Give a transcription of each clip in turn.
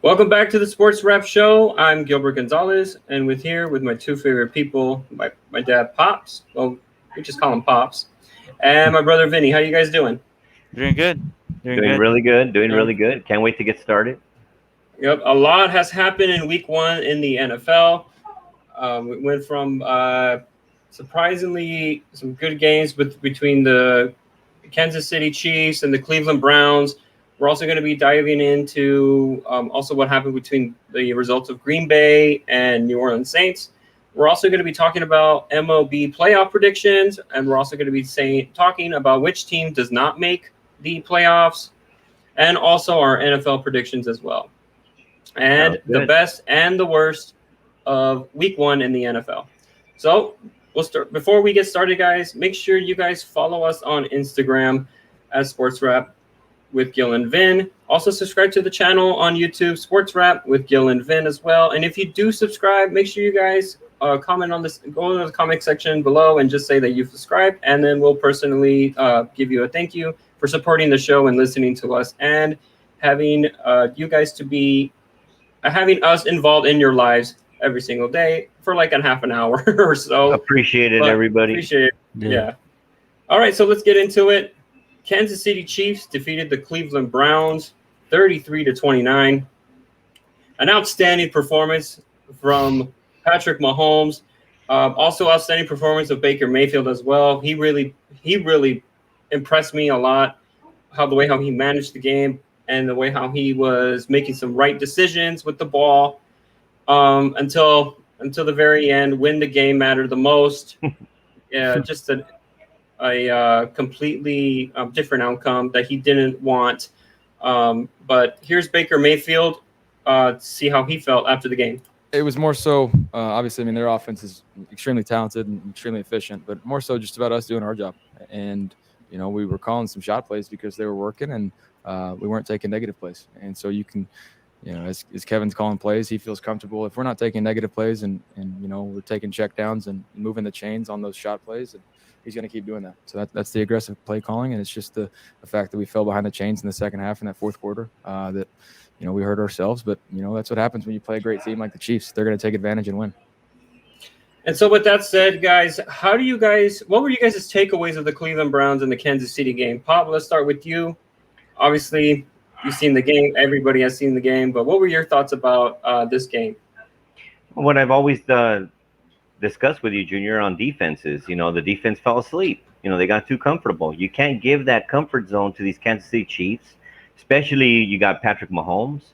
Welcome back to the Sports Wrap Show. I'm Gilbert Gonzalez, and with my two favorite people, my dad, Pops. Well, we just call him Pops, and my brother, Vinny. How you guys doing? Doing good. Doing really good. Really good. Can't wait to get started. Yep, a lot has happened in Week 1 in the NFL. We went from surprisingly some good games between the Kansas City Chiefs and the Cleveland Browns. We're also going to be diving into also what happened between the results of Green Bay and New Orleans Saints. We're also going to be talking about MLB playoff predictions, and we're also going to be talking about which team does not make the playoffs, and also our NFL predictions as well. And the best and the worst of Week 1 in the NFL. So we'll start. Before we get started, guys, make sure you guys follow us on Instagram at Sports Wrap with Gil and Vin. Also subscribe to the channel on YouTube, Sports Wrap with Gil and Vin as well. And if you do subscribe, make sure you guys comment on this. Go into the comment section below and just say that you've subscribed, and then we'll personally give you a thank you for supporting the show and listening to us and having you guys to be having us involved in your lives every single day for like a half an hour or so. Appreciate it, everybody. Appreciate it. Yeah. All right, so let's get into it. Kansas City Chiefs defeated the Cleveland Browns 33-29. An outstanding performance from Patrick Mahomes. Also outstanding performance of Baker Mayfield as well. He really impressed me a lot. The way he managed the game and the way how he was making some right decisions with the ball until the very end, when the game mattered the most. Yeah, just a completely different outcome that he didn't want. But here's Baker Mayfield to see how he felt after the game. It was more so, obviously, I mean, their offense is extremely talented and extremely efficient, but more so just about us doing our job. And, we were calling some shot plays because they were working, and we weren't taking negative plays. And so you can, as Kevin's calling plays, he feels comfortable. If we're not taking negative plays and we're taking check downs and moving the chains on those shot plays, and he's going to keep doing that. So that's the aggressive play calling, and it's just the fact that we fell behind the chains in the second half in that fourth quarter that, we hurt ourselves. But, that's what happens when you play a great team like the Chiefs. They're going to take advantage and win. And so with that said, guys, what were you guys' takeaways of the Cleveland Browns and the Kansas City game? Pop, let's start with you. Obviously, you've seen the game. Everybody has seen the game. But what were your thoughts about this game? What I've always discussed with you, Junior, on defenses, the defense fell asleep. They got too comfortable. You can't give that comfort zone to these Kansas City Chiefs, especially you got Patrick Mahomes.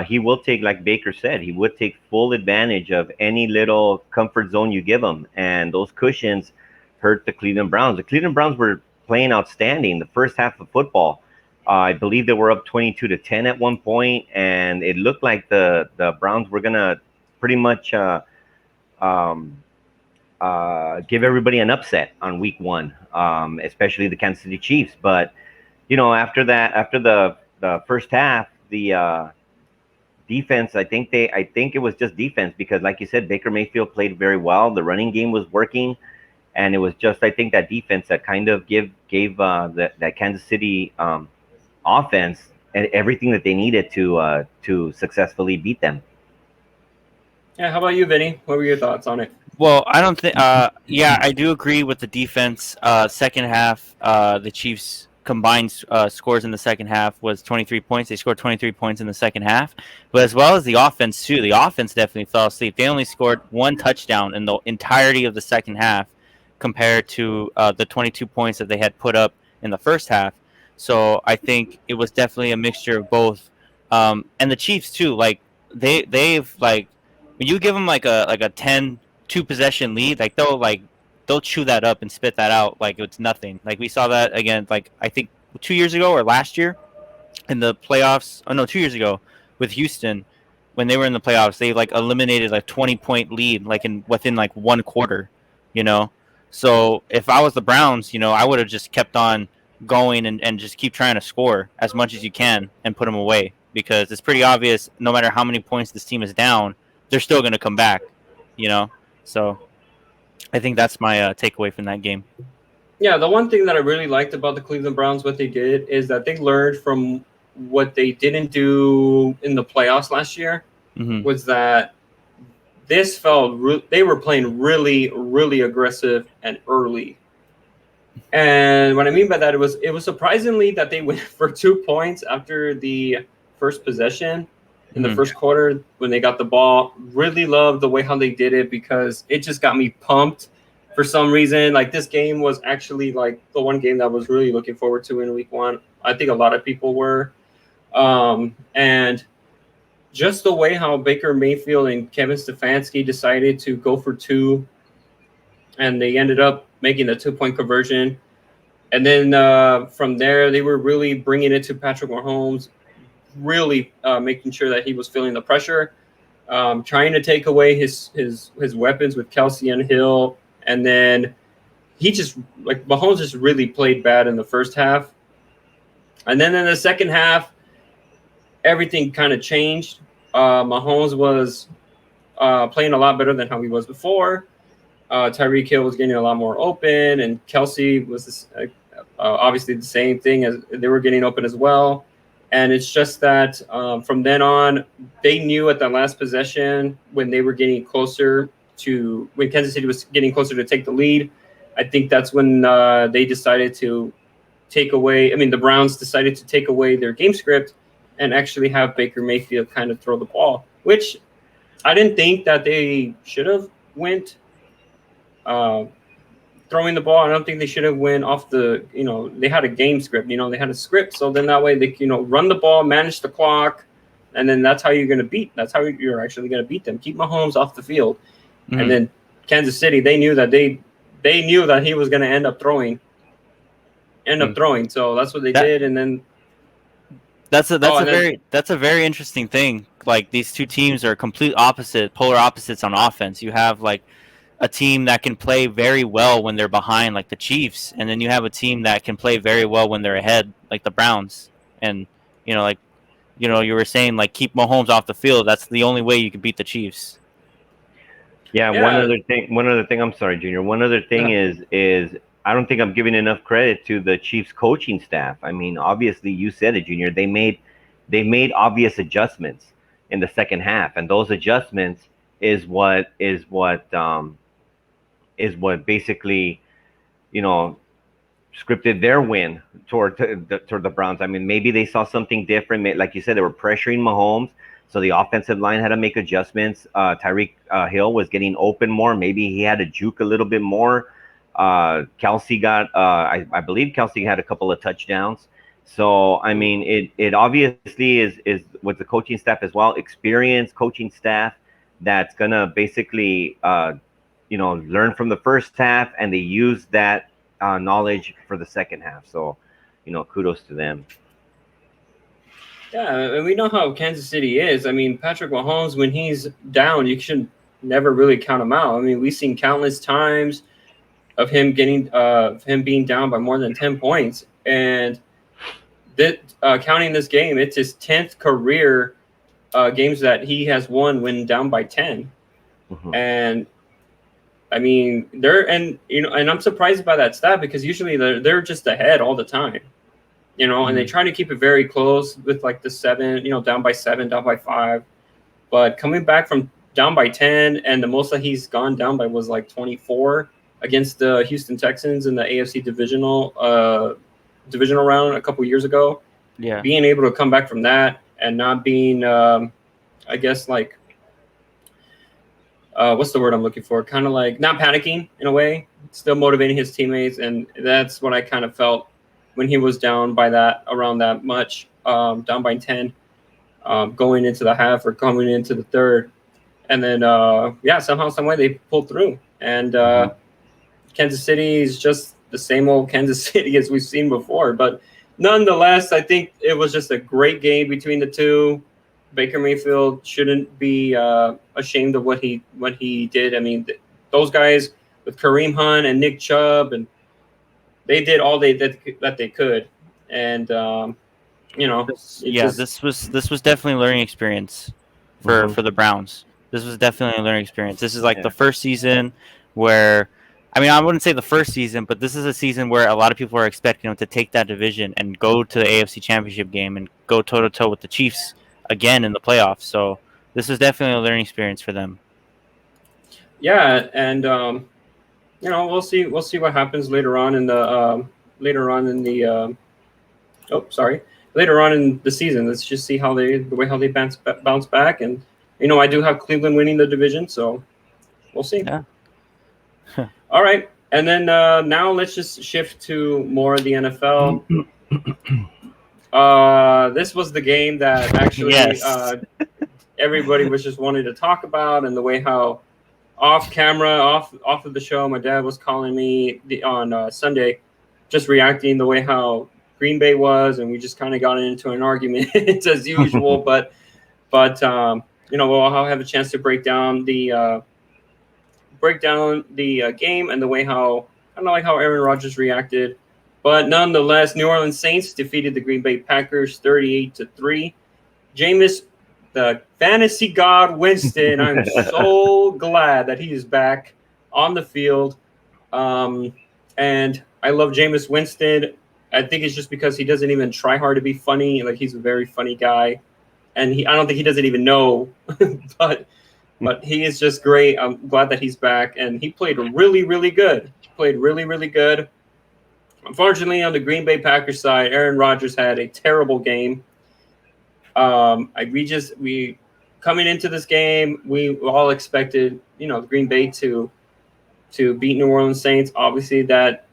He will take, like Baker said, he would take full advantage of any little comfort zone you give him. And those cushions hurt the Cleveland Browns. The Cleveland Browns were playing outstanding the first half of football. I believe they were up 22-10 at one point, and it looked like the Browns were going to pretty much give everybody an upset on Week 1, especially the Kansas City Chiefs. But, after the first half, the defense, I think it was just defense, because like you said, Baker Mayfield played very well. The running game was working, and it was just, I think, that defense that kind of gave that Kansas City offense and everything that they needed to successfully beat them. Yeah, how about you, Vinny? What were your thoughts on it? Well, I don't think. I do agree with the defense. Second half, the Chiefs' combined scores in the second half was 23 points. They scored 23 points in the second half, but as well as the offense too. The offense definitely fell asleep. They only scored one touchdown in the entirety of the second half, compared to the 22 points that they had put up in the first half. So I think it was definitely a mixture of both. And the Chiefs too, like they've when you give them like a 10-2 possession lead, like they'll chew that up and spit that out like it's nothing. Like we saw that again, like I think 2 years ago or last year in the playoffs. Oh no, 2 years ago with Houston when they were in the playoffs. They eliminated 20-point lead within one quarter. So if I was the Browns, I would have just kept on going and just keep trying to score as much as you can and put them away, because it's pretty obvious no matter how many points this team is down, they're still going to come back. So I think that's my takeaway from that game. Yeah, the one thing that I really liked about the Cleveland Browns, what they did is that they learned from what they didn't do in the playoffs last year was that this they were playing really, really aggressive and early. And what I mean by that, it was surprisingly that they went for 2 points after the first possession in the first quarter when they got the ball. Really loved the way how they did it because it just got me pumped for some reason. Like, this game was actually like the one game that I was really looking forward to in week 1. I think a lot of people were. And just the way how Baker Mayfield and Kevin Stefanski decided to go for 2, and they ended up making the 2-point conversion. And then from there, they were really bringing it to Patrick Mahomes, really making sure that he was feeling the pressure, trying to take away his weapons with Kelsey and Hill. And then Mahomes just really played bad in the first half. And then in the second half, everything kind of changed. Mahomes was playing a lot better than how he was before. Tyreek Hill was getting a lot more open, and Kelsey was obviously the same thing, as they were getting open as well. And it's just that from then on, they knew at that last possession when they were getting closer to when Kansas City was getting closer to take the lead. I think that's when they decided to take away. I mean, the Browns decided to take away their game script and actually have Baker Mayfield kind of throw the ball, which I didn't think that they should have went throwing the ball. I don't think they should have went off the, they had a game script, they had a script. So then that way they, run the ball, manage the clock, and then that's how you're going to that's how you're actually going to beat them. Keep Mahomes off the field. And then Kansas City, they knew that they knew that he was going to end up throwing. So that's what they did. And then that's a very interesting thing. Like, these two teams are polar opposites on offense. You have like a team that can play very well when they're behind, like the Chiefs, and then you have a team that can play very well when they're ahead, like the Browns. And you were saying, like, keep Mahomes off the field. That's the only way you can beat the Chiefs. Yeah. One other thing. I'm sorry, Junior. One other thing is I don't think I'm giving enough credit to the Chiefs coaching staff. I mean, obviously, you said it, Junior. They made obvious adjustments in the second half, and those adjustments is what basically, scripted their win toward the Browns. I mean, maybe they saw something different. Like you said, they were pressuring Mahomes, so the offensive line had to make adjustments. Tyreek Hill was getting open more. Maybe he had to juke a little bit more. Kelsey got, I believe Kelsey had a couple of touchdowns. So, I mean, it obviously is with the coaching staff as well, experienced coaching staff that's going to basically, learn from the first half, and they use that knowledge for the second half. So, kudos to them. Yeah, and we know how Kansas City is. I mean, Patrick Mahomes, when he's down, you should never really count him out. I mean, we've seen countless times of him being down by more than 10 points. And counting this game, it's his 10th career games that he has won when down by 10. And I mean, and I'm surprised by that stat, because usually they're just ahead all the time, and they try to keep it very close with like the 7, down by 7, down by 5. But coming back from down by 10, and the most that he's gone down by was like 24 against the Houston Texans in the AFC divisional round a couple years ago. Yeah, being able to come back from that and not being, I guess, like, what's the word I'm looking for? Kind of like not panicking in a way, still motivating his teammates. And that's what I kind of felt when he was down by around that much, down by 10, going into the half or coming into the third. And then, somehow, some way they pulled through. And Kansas City is just the same old Kansas City as we've seen before. But nonetheless, I think it was just a great game between the two. Baker Mayfield shouldn't be ashamed of what he did. I mean, those guys with Kareem Hunt and Nick Chubb, and they did all that they could. And this was definitely a learning experience for the Browns. This was definitely a learning experience. This is like the first season where I mean, I wouldn't say the first season, but this is a season where a lot of people are expecting him to take that division and go to the AFC Championship game and go toe to toe with the Chiefs again in the playoffs. So this is definitely a learning experience for them. Yeah, and we'll see what happens later on in the later on in the season. Let's just see how they bounce back, and I do have Cleveland winning the division, so we'll see. Yeah. All right, and then now let's just shift to more of the NFL. This was the game that actually everybody was just wanting to talk about, and the way how off of the show, my dad was calling me on Sunday, just reacting the way how Green Bay was, and we just kind of got into an argument as usual. but we'll have a chance to break down the game and the way how Aaron Rodgers reacted. But nonetheless, New Orleans Saints defeated the Green Bay Packers 38-3. Jameis, the fantasy god Winston, I'm so glad that he is back on the field. And I love Jameis Winston. I think it's just because he doesn't even try hard to be funny. Like, he's a very funny guy. And I don't think he doesn't even know. but he is just great. I'm glad that he's back. And he played really, really good. Unfortunately, on the Green Bay Packers side, Aaron Rodgers had a terrible game. We coming into this game, we all expected, Green Bay to beat New Orleans Saints. Obviously, that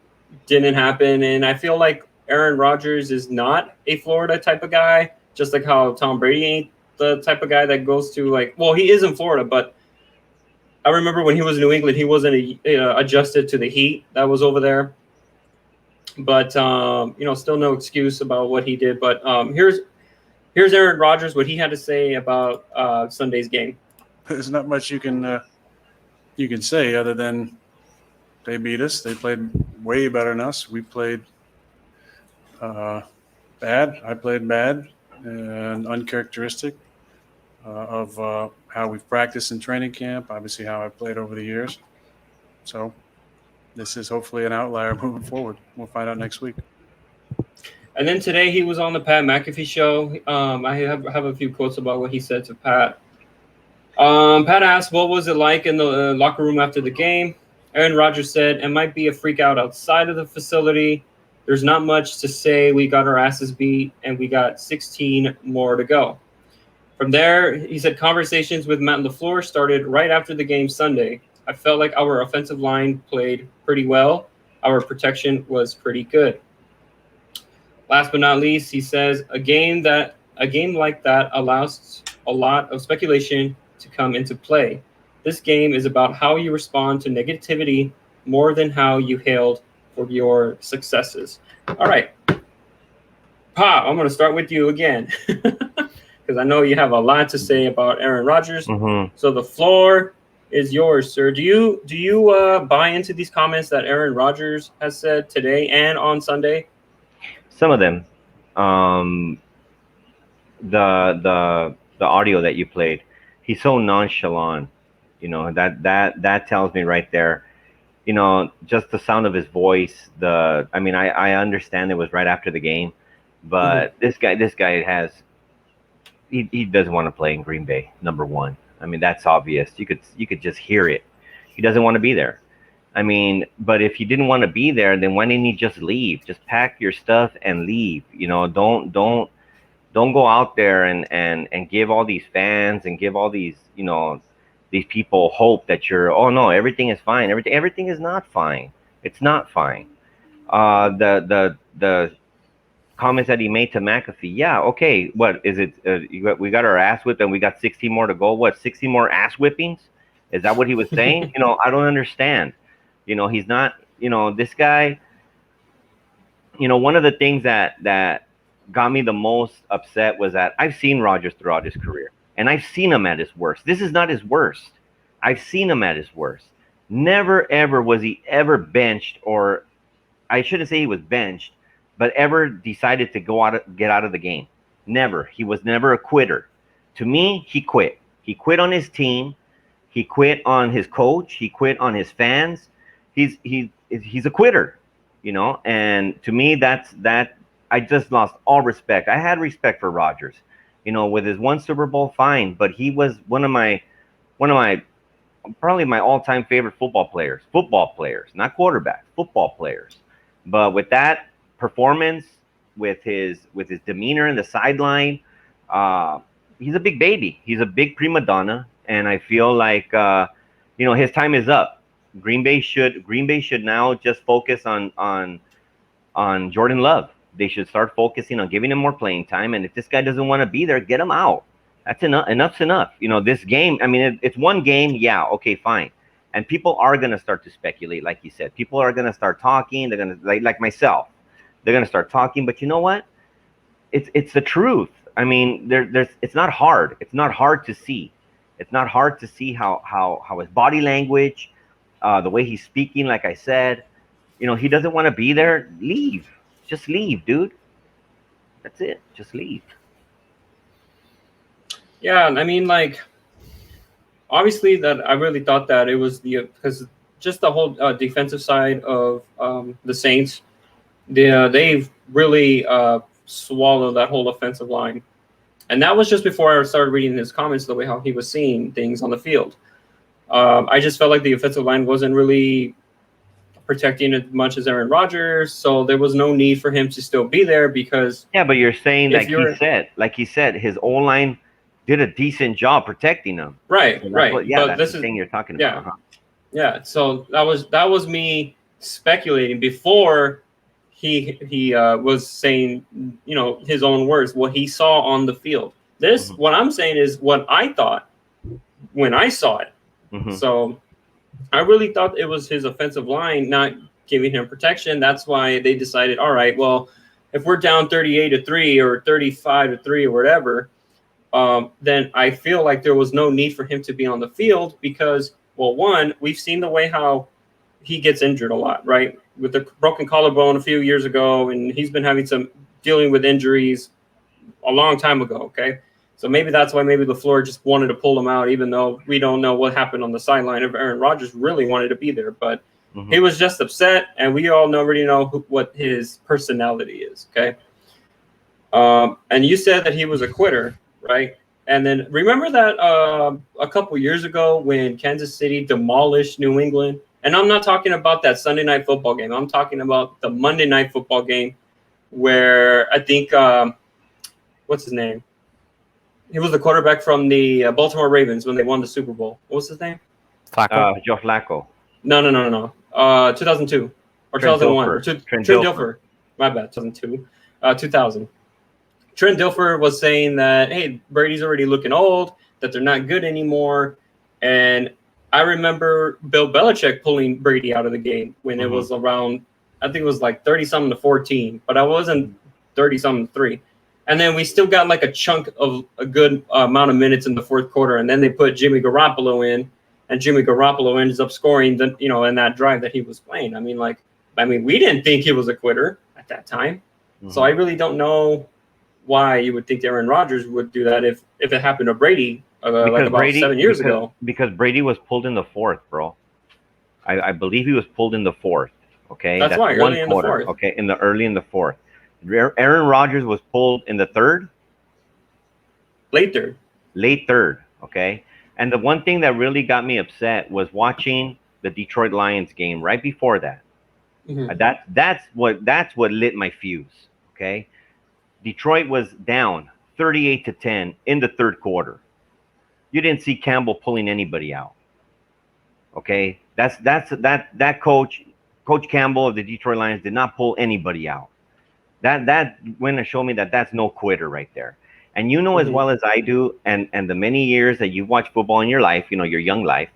didn't happen, and I feel like Aaron Rodgers is not a Florida type of guy, just like how Tom Brady ain't the type of guy that goes to he is in Florida, but I remember when he was in New England, he wasn't adjusted to the heat that was over there. But still no excuse about what he did. But here's Aaron Rodgers, what he had to say about Sunday's game. There's not much you can say other than they beat us. They played way better than us. We played bad. I played bad and uncharacteristic of how we've practiced in training camp, obviously how I've played over the years. So this is hopefully an outlier moving forward. We'll find out next week. And then today he was on the Pat McAfee show. I have a few quotes about what he said to Pat. Pat asked, what was it like in the locker room after the game? Aaron Rodgers said, it might be a freak out outside of the facility. There's not much to say. We got our asses beat, and we got 16 more to go. From there, he said, conversations with Matt LaFleur started right after the game Sunday. I felt like our offensive line played pretty well. Our protection was pretty good. Last but not least, he says, a game like that allows a lot of speculation to come into play. This game is about how you respond to negativity more than how you hailed for your successes. All right. Pa, I'm going to start with you again because I know you have a lot to say about Aaron Rodgers. Mm-hmm. So the floor is yours, sir. Do you buy into these comments that Aaron Rodgers has said today and on Sunday? Some of them. The audio that you played, he's so nonchalant. That tells me right there. Just the sound of his voice. I understand it was right after the game, but this guy has. He doesn't want to play in Green Bay. Number one. That's obvious. You could just hear it. He doesn't want to be there. But if he didn't want to be there, then why didn't he just leave? Just pack your stuff and leave. Don't go out there and give all these fans and give all these, these people hope that everything is fine. Everything is not fine. It's not fine. The comments that he made to McAfee. Yeah. Okay. What is it? We got our ass whipped and we got 16 more to go. What, 60 more ass whippings? Is that what he was saying? I don't understand. He's not, this guy, one of the things that got me the most upset was that I've seen Rodgers throughout his career and I've seen him at his worst. This is not his worst. I've seen him at his worst. Never, ever was he ever benched, or I shouldn't say he was benched, but ever decided to get out of the game. Never. He was never a quitter. To me, he quit. He quit on his team. He quit on his coach. He quit on his fans. he's a quitter, you know. And to me, that I just lost all respect. I had respect for Rodgers, you know, with his one Super Bowl, fine, but he was one of my probably my all-time favorite football players, not quarterbacks, football players. But with that performance, with his demeanor in the sideline, he's a big baby. He's a big prima donna, and I feel like you know, his time is up. Green Bay should now just focus on Jordan Love. They should start focusing on giving him more playing time. And if this guy doesn't want to be there, get him out. That's enough. Enough's enough. You know, this game, I mean, it's one game. Yeah. Okay, fine. And people are going to start to speculate. Like you said, people are going to start talking. They're going to, like myself, they're going to start talking. But you know what? It's the truth. I mean, it's not hard. It's not hard to see. It's not hard to see how his body language, the way he's speaking, like I said, you know, he doesn't want to be there. Leave. Just leave, dude. That's it. Just leave. Yeah, I mean, like, obviously that I really thought that it was because just the whole defensive side of the Saints, they've really swallowed that whole offensive line. And that was just before I started reading his comments, the way how he was seeing things on the field. I just felt like the offensive line wasn't really protecting as much as Aaron Rodgers, so there was no need for him to still be there because... Yeah, but you're saying, like he said, his O-line did a decent job protecting him. Right, so right. That's the thing you're talking about. Yeah, so that was me speculating before he was saying, you know, his own words, what he saw on the field. This, what I'm saying is what I thought when I saw it. So I really thought it was his offensive line not giving him protection. That's why they decided, all right, well, if we're down 38-3 or 35-3 or whatever, then I feel like there was no need for him to be on the field because, well, one, we've seen the way how he gets injured a lot, right? With the broken collarbone a few years ago, and he's been having some dealing with injuries a long time ago, okay? So maybe that's why maybe LaFleur just wanted to pull him out, even though we don't know what happened on the sideline if Aaron Rodgers really wanted to be there. But he was just upset, and we all already know what his personality is, okay? And you said that he was a quitter, right? And then remember that a couple years ago when Kansas City demolished New England? And I'm not talking about that Sunday night football game. I'm talking about the Monday night football game where I think what's his name? He was the quarterback from the Baltimore Ravens when they won the Super Bowl. What was his name? Flacco. Joe Flacco. No. 2002 or 2001. Trent Dilfer. My bad. 2002. 2000. Trent Dilfer was saying that, hey, Brady's already looking old, that they're not good anymore. And I remember Bill Belichick pulling Brady out of the game when it was around, I think it was like 30-something to 14, but I wasn't 30-something to 3. And then we still got like a chunk of a good amount of minutes in the fourth quarter. And then they put Jimmy Garoppolo in, and Jimmy Garoppolo ends up scoring, in that drive that he was playing. I mean, we didn't think he was a quitter at that time. So I really don't know why you would think Aaron Rodgers would do that if it happened to Brady about 7 years ago. Because Brady was pulled in the fourth, bro. I believe he was pulled in the fourth. Okay, that's why early in the fourth. Okay, early in the fourth. Aaron Rodgers was pulled in the third. Late third. Okay, and the one thing that really got me upset was watching the Detroit Lions game right before that. That's what lit my fuse. Okay. Detroit was down 38-10 in the third quarter. You didn't see Campbell pulling anybody out. Okay, that Coach Campbell of the Detroit Lions did not pull anybody out. That went to show me that that's no quitter right there. And you know as well as I do, and the many years that you've watched football in your life, your young life,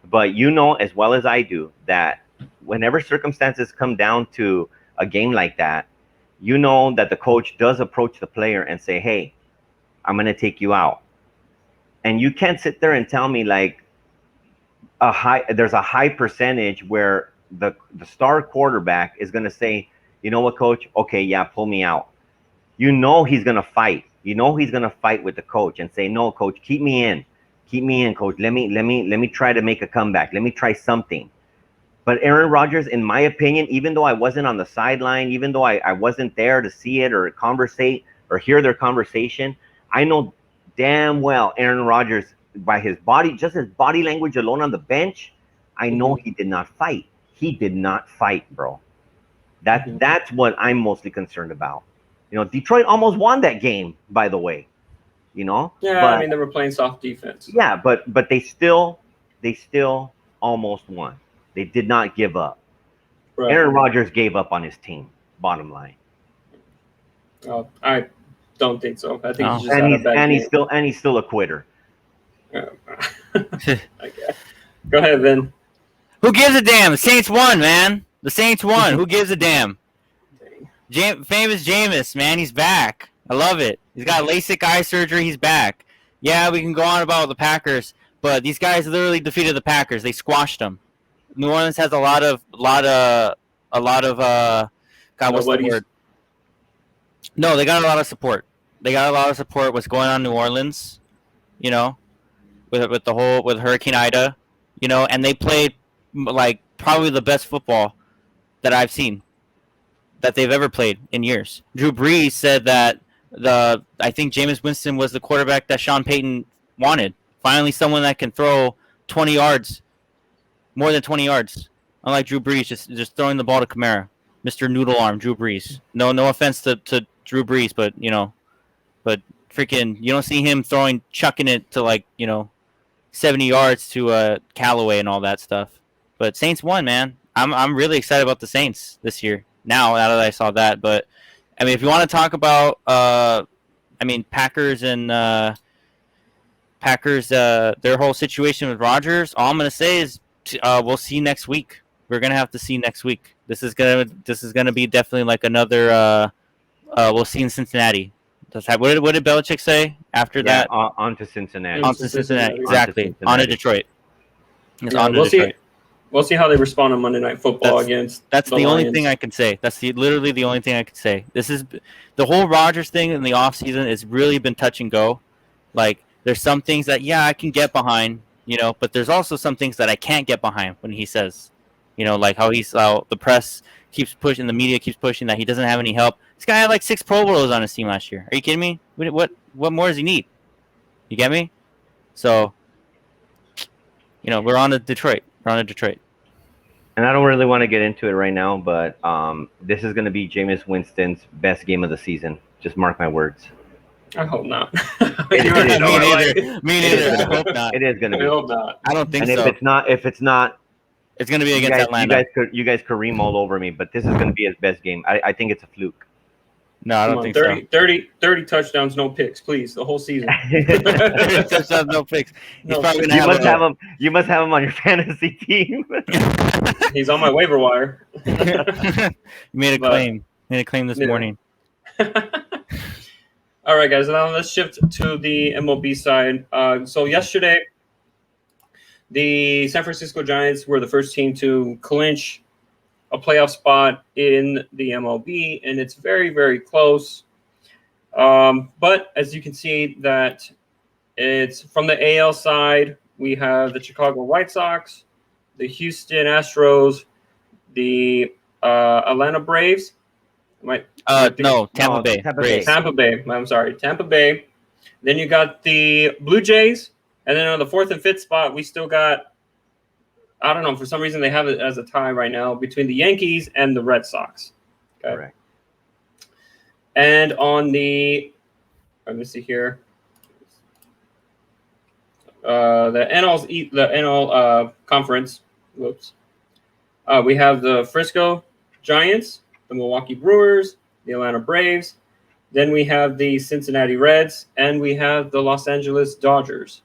but you know as well as I do that whenever circumstances come down to a game like that, you know that the coach does approach the player and say, hey, I'm going to take you out. And you can't sit there and tell me like there's a high percentage where the star quarterback is going to say, you know what, coach? Okay, yeah, pull me out. You know he's going to fight. You know he's going to fight with the coach and say, no, coach, keep me in. Keep me in, coach. Let me try to make a comeback. Let me try something. But Aaron Rodgers, in my opinion, even though I wasn't on the sideline, even though I wasn't there to see it or conversate or hear their conversation, I know damn well Aaron Rodgers, by his body, just his body language alone on the bench, I know he did not fight. He did not fight, bro. That's what I'm mostly concerned about. You know, Detroit almost won that game, by the way. You know? Yeah, but, I mean, they were playing soft defense. Yeah, but they still almost won. They did not give up. Right. Aaron Rodgers gave up on his team, bottom line. Oh, I don't think so. I think No. he's just had a bad game. He's still a quitter. Okay. Go ahead, Vin. Who gives a damn? The Saints won, man. The Saints won. Who gives a damn? Famous Jameis, man. He's back. I love it. He's got LASIK eye surgery. He's back. Yeah, we can go on about the Packers, but these guys literally defeated the Packers. They squashed them. New Orleans has a lot of God, what's the word? No, they got a lot of support. They got a lot of support. What's going on in New Orleans, you know, with Hurricane Ida, you know, and they played like probably the best football that I've seen that they've ever played in years. Drew Brees said that I think Jameis Winston was the quarterback that Sean Payton wanted. Finally, someone that can throw 20 yards, more than 20 yards. Unlike Drew Brees, just throwing the ball to Kamara, Mr. Noodle Arm, Drew Brees. No offense to Drew Brees, but you know, freaking, you don't see him chucking it to like 70 yards to Callaway and all that stuff. But Saints won, man. I'm really excited about the Saints this year. Now that I saw that, but I mean, if you want to talk about, Packers and their whole situation with Rodgers, all I'm gonna say is we'll see next week. We're gonna have to see next week. This is gonna be definitely like another. We'll see in Cincinnati. What did Belichick say after that? On to Cincinnati. On to Cincinnati. Exactly. On to Detroit. We'll see how they respond on Monday Night Football against. That's the only Lions. thing I can say. That's literally the only thing I can say. This is the whole Rodgers thing in the offseason has really been touch and go. Like there's some things that I can get behind, but there's also some things that I can't get behind when he says, like how the press keeps pushing, the media keeps pushing that he doesn't have any help. This guy had like 6 Pro Bowls on his team last year. Are you kidding me? What more does he need? You get me? So, we're on to Detroit. And I don't really want to get into it right now, but this is going to be Jameis Winston's best game of the season. Just mark my words. I hope not. Me neither. I hope not. It is going to be. I hope not. I don't think so. And if it's not, it's going to be against Atlanta. You guys Kareem all over me, but this is going to be his best game. I think it's a fluke. No, I don't think 30 touchdowns, no picks, please. The whole season. 30 touchdowns, no picks. He's probably going to have him. You must have him on your fantasy team. He's on my waiver wire. You made a claim. This morning. All right, guys. Now let's shift to the MLB side. So yesterday, the San Francisco Giants were the first team to clinch a playoff spot in the MLB, and it's very, very close. But as you can see, that it's from the AL side, we have the Chicago White Sox, the Houston Astros, the Atlanta Braves. Tampa Bay. Tampa Bay. I'm sorry, Tampa Bay. Then you got the Blue Jays, and then on the 4th and 5th spot, we still got. I don't know. For some reason, they have it as a tie right now between the Yankees and the Red Sox. Okay. Correct. And on the, let me see here, the NL conference. Whoops. We have the Frisco Giants, the Milwaukee Brewers, the Atlanta Braves. Then we have the Cincinnati Reds, and we have the Los Angeles Dodgers.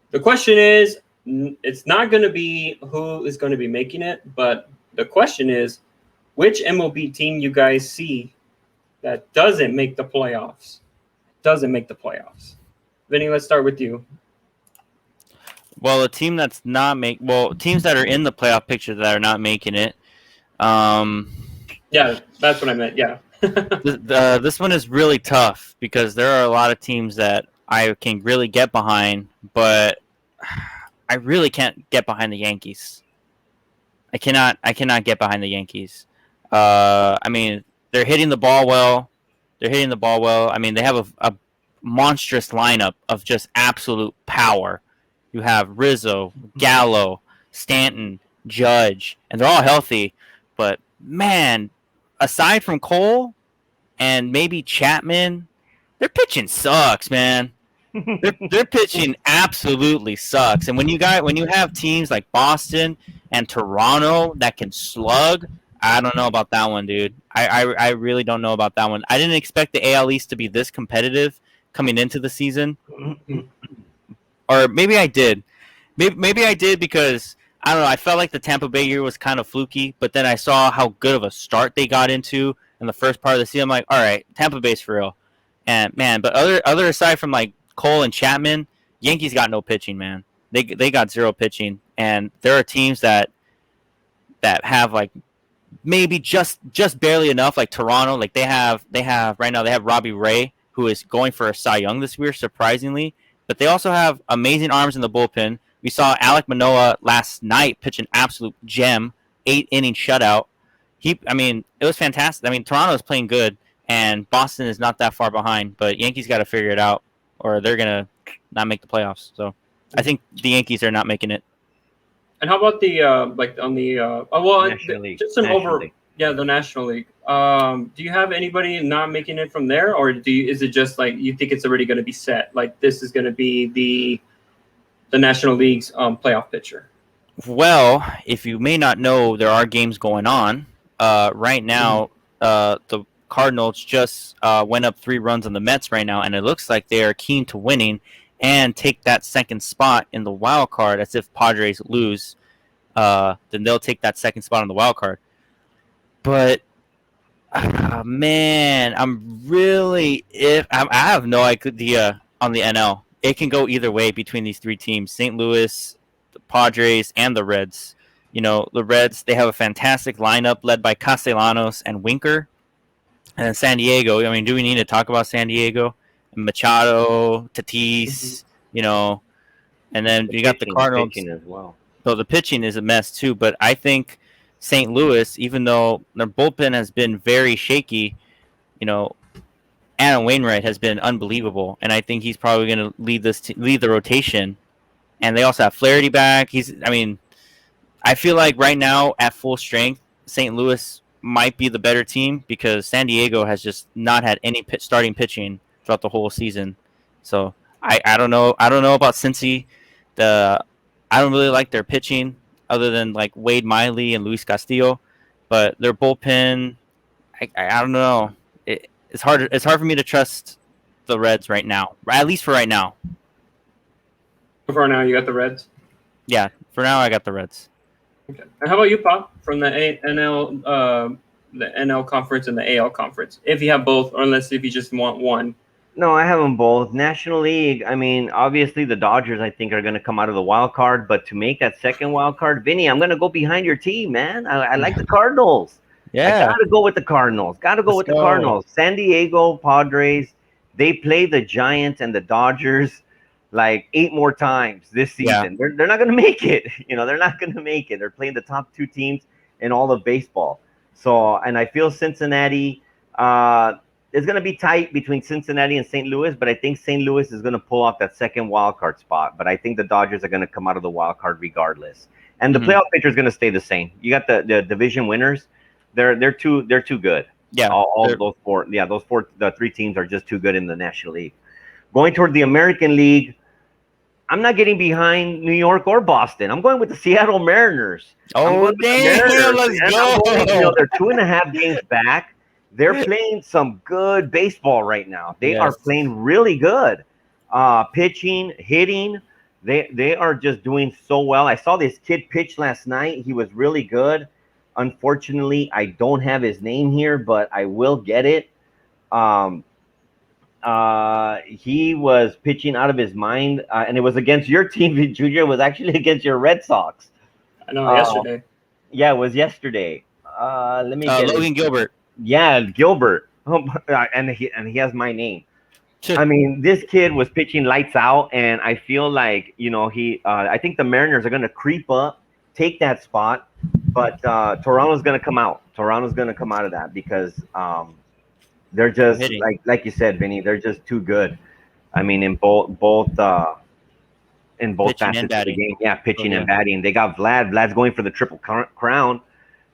The question is, it's not going to be who is going to be making it, but the question is, which MLB team you guys see that doesn't make the playoffs? Vinny, let's start with you. Well, a team that's not teams that are in the playoff picture that are not making it. Yeah, that's what I meant. Yeah. This one is really tough because there are a lot of teams that I can really get behind, but I really can't get behind the Yankees. I cannot get behind the Yankees. I mean, they're hitting the ball well. I mean, they have a monstrous lineup of just absolute power. You have Rizzo, Gallo, Stanton, Judge, and they're all healthy. But man, aside from Cole and maybe Chapman, their pitching sucks, man. Their pitching absolutely sucks. And when you have teams like Boston and Toronto that can slug, I don't know about that one, dude. I really don't know about that one. I didn't expect the AL East to be this competitive coming into the season. Or maybe I did. Maybe I did because, I don't know, I felt like the Tampa Bay year was kind of fluky, but then I saw how good of a start they got into in the first part of the season. I'm like, all right, Tampa Bay's for real. And, man, but other aside from, like, Cole and Chapman, Yankees got no pitching, man. They got zero pitching. And there are teams that have, like, maybe just barely enough, like Toronto. Like, they have right now, they have Robbie Ray, who is going for a Cy Young this year, surprisingly. But they also have amazing arms in the bullpen. We saw Alek Manoah last night pitch an absolute gem, 8-inning shutout. It was fantastic. I mean, Toronto is playing good, and Boston is not that far behind. But Yankees got to figure it out, or they're gonna not make the playoffs. So I think the Yankees are not making it. And how about the National League. just some National League. the National League. Do you have anybody not making it from there, or is it just like you think it's already going to be set? Like this is going to be the National League's playoff picture? Well, if you may not know, there are games going on right now. The Cardinals just went up 3 runs on the Mets right now, and it looks like they are keen to winning and take that second spot in the wild card. As if Padres lose, then they'll take that second spot on the wild card. But man, I have no idea on the NL. It can go either way between these 3 teams: St. Louis, the Padres, and the Reds. You know, the Reds, they have a fantastic lineup led by Castellanos and Winker. And San Diego, I mean, do we need to talk about San Diego? Machado, Tatis, you know, and then you got the Cardinals. Pitching as well. So the pitching is a mess too, but I think St. Louis, even though their bullpen has been very shaky, you know, Adam Wainwright has been unbelievable, and I think he's probably going to lead the rotation. And they also have Flaherty back. I feel like right now at full strength, St. Louis might be the better team because San Diego has just not had any starting pitching throughout the whole season. So I don't know. I don't know about Cincy. I don't really like their pitching other than like Wade Miley and Luis Castillo, but their bullpen, I don't know. It's hard for me to trust the Reds right now, at least for right now. For now, you got the Reds. Yeah, for now I got the Reds. Okay. And how about you, Pop, from the NL conference and the AL conference? If you have both, or unless if you just want one. No, I have them both. National League, I mean, obviously the Dodgers, I think, are going to come out of the wild card. But to make that second wild card, Vinny, I'm going to go behind your team, man. I like the Cardinals. Yeah. I got to go with the Cardinals. Cardinals. San Diego Padres, they play the Giants and the Dodgers like 8 more times this season. Yeah. They're not going to make it. You know, they're not going to make it. They're playing the top 2 teams in all of baseball. So, and I feel Cincinnati it's going to be tight between Cincinnati and St. Louis, but I think St. Louis is going to pull off that second wild card spot. But I think the Dodgers are going to come out of the wild card regardless. And the playoff picture is going to stay the same. You got the division winners. They're too good. Yeah. All those 4. Yeah, the 3 teams are just too good in the National League. Going toward the American League, I'm not getting behind New York or Boston. I'm going with the Seattle Mariners. Oh, damn, let's go. They're 2.5 games back. They're playing some good baseball right now. They are playing really good. Pitching, hitting, they are just doing so well. I saw this kid pitch last night. He was really good. Unfortunately, I don't have his name here, but I will get it. He was pitching out of his mind, and it was against your team, Junior. It was actually against your Red Sox. I know, yesterday. Yeah, it was yesterday. Let me get Logan Gilbert. Yeah, Gilbert. And he has my name. I mean, this kid was pitching lights out, and I feel like, you know, I think the Mariners are going to creep up, take that spot. But Toronto's going to come out. Toronto's going to come out of that because they're just Hitting. like you said, Vinny. They're just too good. I mean, in both Pitching and facets of the batting. game. Yeah, pitching yeah. and batting. They got Vlad. Vlad's going for the triple crown.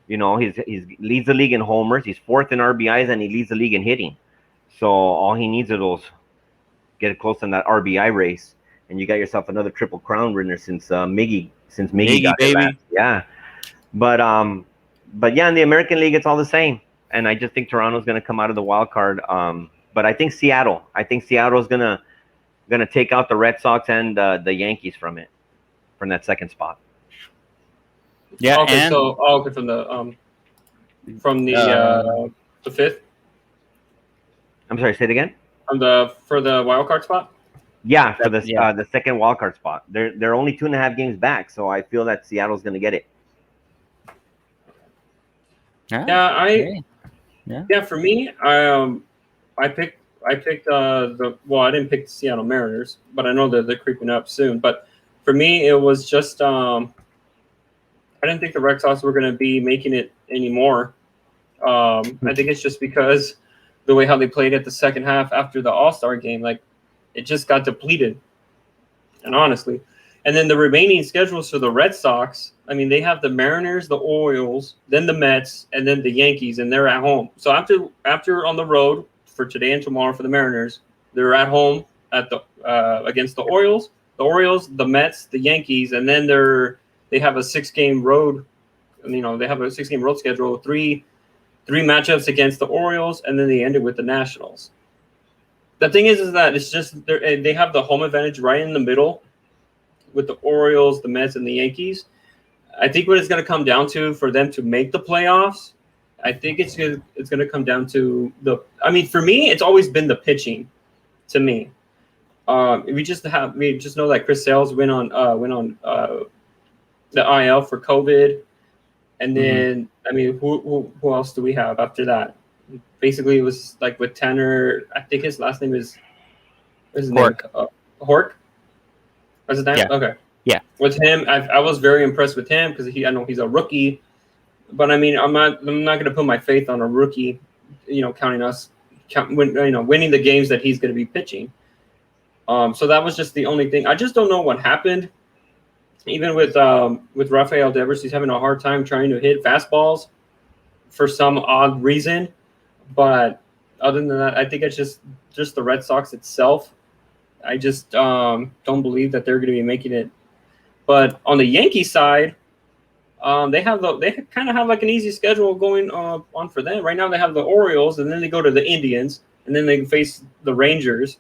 You know, he's leads the league in homers. He's fourth in RBIs, and he leads the league in hitting. So all he needs are those get close in that RBI race, and you got yourself another triple crown winner since Miggy got it baby. last. Yeah, but yeah, in the American League, it's all the same. And I just think Toronto's going to come out of the wild card. But I think Seattle's gonna take out the Red Sox and the Yankees from that second spot. Yeah, Okay, and okay, from the fifth, I'm sorry, say it again. for the wild card spot. Yeah, for Yeah. the second wild card spot. They're only 2.5 games back, so I feel that Seattle's going to get it. Yeah, for me, I picked I didn't pick the Seattle Mariners, but I know that they're creeping up soon. But for me, it was just I didn't think the Red Sox were going to be making it anymore. I think it's just because the way how they played at the second half after the All-Star game, like it just got depleted. And honestly, and then the remaining schedules for the Red Sox, I mean, they have the Mariners, the Orioles, then the Mets, and then the Yankees, and they're at home. So after on the road for today and tomorrow for the Mariners, they're at home at the against the Orioles, the Mets, the Yankees, and then they have a 6-game road. You know, they have a 6-game road schedule, three matchups against the Orioles, and then they ended with the Nationals. The thing is that it's just they have the home advantage right in the middle with the Orioles, the Mets, and the Yankees. I think what it's going to come down to for them to make the playoffs, I think it's going to come down to for me, it's always been the pitching. To me, we just know that Chris Sales went on the IL for COVID, and then who else do we have after that? Basically, it was like with Tanner. I think his last name is Hork. Hork. Was it that? Yeah. Okay. Yeah. With him, I was very impressed with him because I know he's a rookie, but I mean, I'm not going to put my faith on a rookie. Winning the games that he's going to be pitching. So that was just the only thing. I just don't know what happened. Even with Rafael Devers, he's having a hard time trying to hit fastballs for some odd reason. But other than that, I think it's just the Red Sox itself. I just don't believe that they're going to be making it. But on the Yankee side, they kind of have like an easy schedule going on for them. Right now they have the Orioles, and then they go to the Indians, and then they face the Rangers,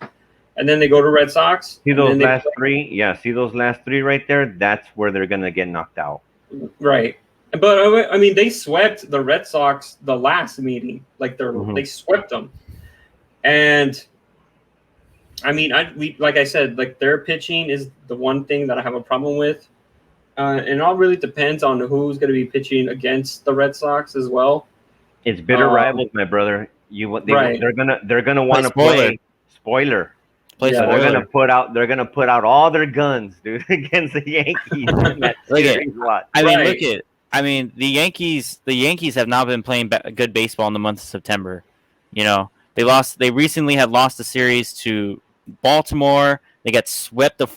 and then they go to Red Sox. See those last three? Yeah, see those last three right there? That's where they're going to get knocked out. Right. But I mean, they swept the Red Sox the last meeting. Like they swept them, and I mean, like I said, like their pitching is the one thing that I have a problem with, and it all really depends on who's going to be pitching against the Red Sox as well. It's bitter rivals, my brother. Right. They're gonna want to play spoiler. Yeah, They're gonna put out all their guns, dude, against the Yankees. The Yankees have not been playing good baseball in the month of September. They recently had lost the series to Baltimore. They got swept a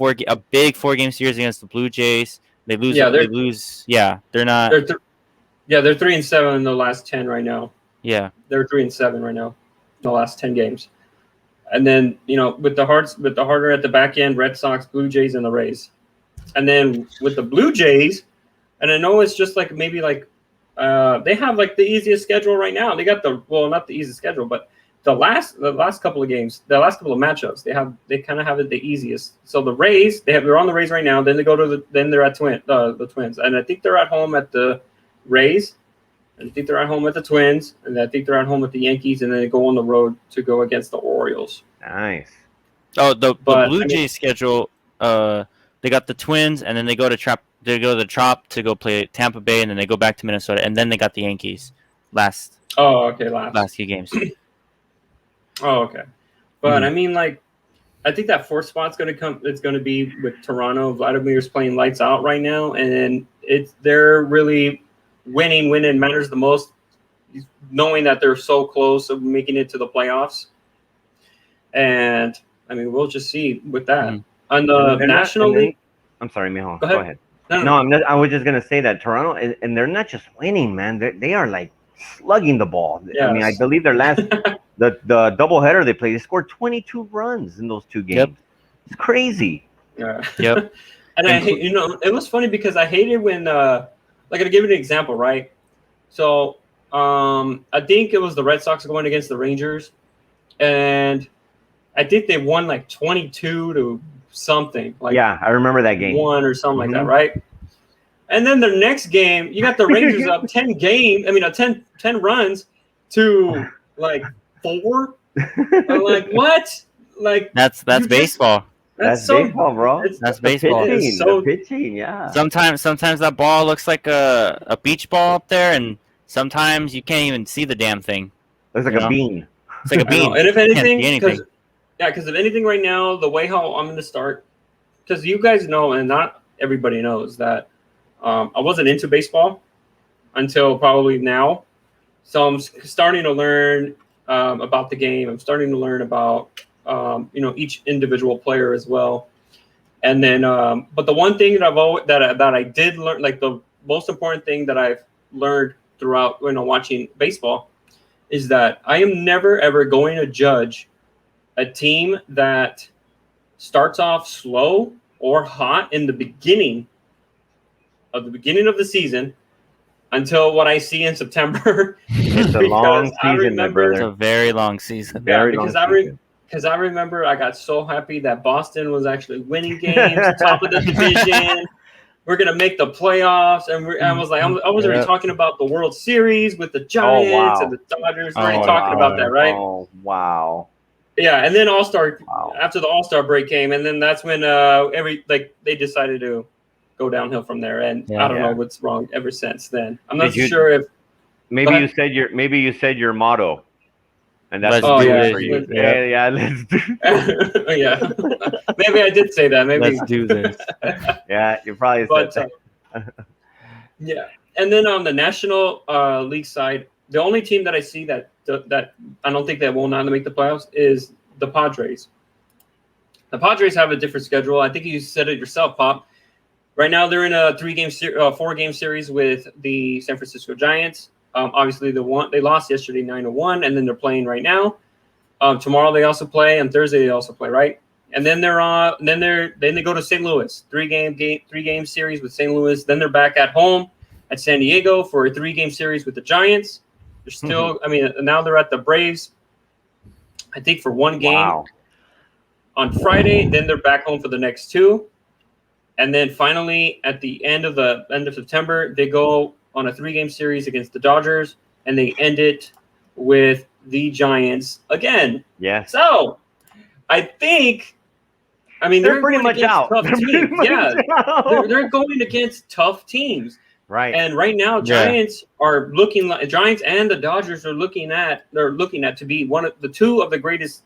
big 4-game series against the Blue Jays. They lose. Yeah, they're not. They're 3-7 in the last 10 right now. Yeah, they're 3-7 right now, in the last 10 games. And then with the harder at the back end, Red Sox, Blue Jays, and the Rays. And then with the Blue Jays, and I know it's just like maybe like they have like the easiest schedule right now. They got not the easiest schedule, but the last couple of games, the last couple of matchups, they kind of have it the easiest. So the Rays, they're on the Rays right now. Then they go to they're at the Twins, and I think they're at home at the Rays. I think they're at home at the Twins, and I think they're at home with the Yankees, and then they go on the road to go against the Orioles. Nice. Oh, the Blue Jays schedule. They got the Twins, and then they go to Trop. They go to the Trop to go play Tampa Bay, and then they go back to Minnesota, and then they got the Yankees last few games. Oh, okay. But I mean, like, I think that 4th spot's going to come. It's going to be with Toronto. Vladimir's playing lights out right now, and they're really winning matters the most, knowing that they're so close of making it to the playoffs. And I mean, we'll just see with that. Mm-hmm. On the National League. I'm sorry, Mijo. Go ahead. No, I was just gonna say that Toronto, and they're not just winning, man. They are like slugging the ball. Yes. I mean, I believe their last the doubleheader they played, they scored 22 runs in those 2 games. Yep. It's crazy. Yeah. Yep. And I hate, it was funny because I hated when, like, I'll give you an example, right? So, I think it was the Red Sox going against the Rangers, and I think they won like 22 to something. Like, Yeah, I remember that game. 1 or something like that, right? And then the next game, you got the Rangers up 10 runs to like 4. I'm like, what? Like, That's baseball. That's so baseball, bro. That's baseball. The pitching, yeah. Sometimes that ball looks like a beach ball up there, and sometimes you can't even see the damn thing. Looks like You a know? bean. It's like a bean. And if Can't see anything, anything. because if anything right now, the way how I'm going to start, because you guys know, and not everybody knows, that I wasn't into baseball until probably now. So I'm starting to learn about the game. I'm starting to learn about, each individual player as well. And then, but the one thing that I did learn, like the most important thing that I've learned throughout, watching baseball, is that I am never ever going to judge a team that starts off slow or hot in the beginning of the season until what I see in September. It's a long season, my brother. It's a very long season. Because I remember I got so happy that Boston was actually winning games, top of the division. We're gonna make the playoffs, and I was already talking about the World Series with the Giants and the Dodgers. We're already talking about that, right? Oh wow! Yeah, and then after the All-Star break came, and then that's when they decided to go downhill from there, and I don't know what's wrong ever since then. I'm not sure if maybe you said your motto. And that's Let's do it this. for you. Yeah, let's do it. Yeah. Maybe I did say that. Maybe. Let's do this. Yeah, you probably said that. Yeah. And then on the National League side, the only team that I see that I don't think that will not make the playoffs is the Padres. The Padres have a different schedule. I think you said it yourself, Pop. Right now, they're in a 4-game series with the San Francisco Giants. Obviously, they lost yesterday 9-1, and then they're playing right now. Tomorrow they also play, and Thursday they also play, right? And then they go to St. Louis, 3-game series with St. Louis. Then they're back at home at San Diego for a 3-game series with the Giants. They're still, now they're at the Braves, I think, for 1 game on Friday. Then they're back home for the next 2, and then finally at the end of September they go on a 3-game series against the Dodgers, and they end it with the Giants again. Yes. So I think, they're pretty much out. Tough teams. Yeah, they're going against tough teams. Right. And right now, Giants are looking like Giants and the Dodgers are looking at to be one of the 2 of the greatest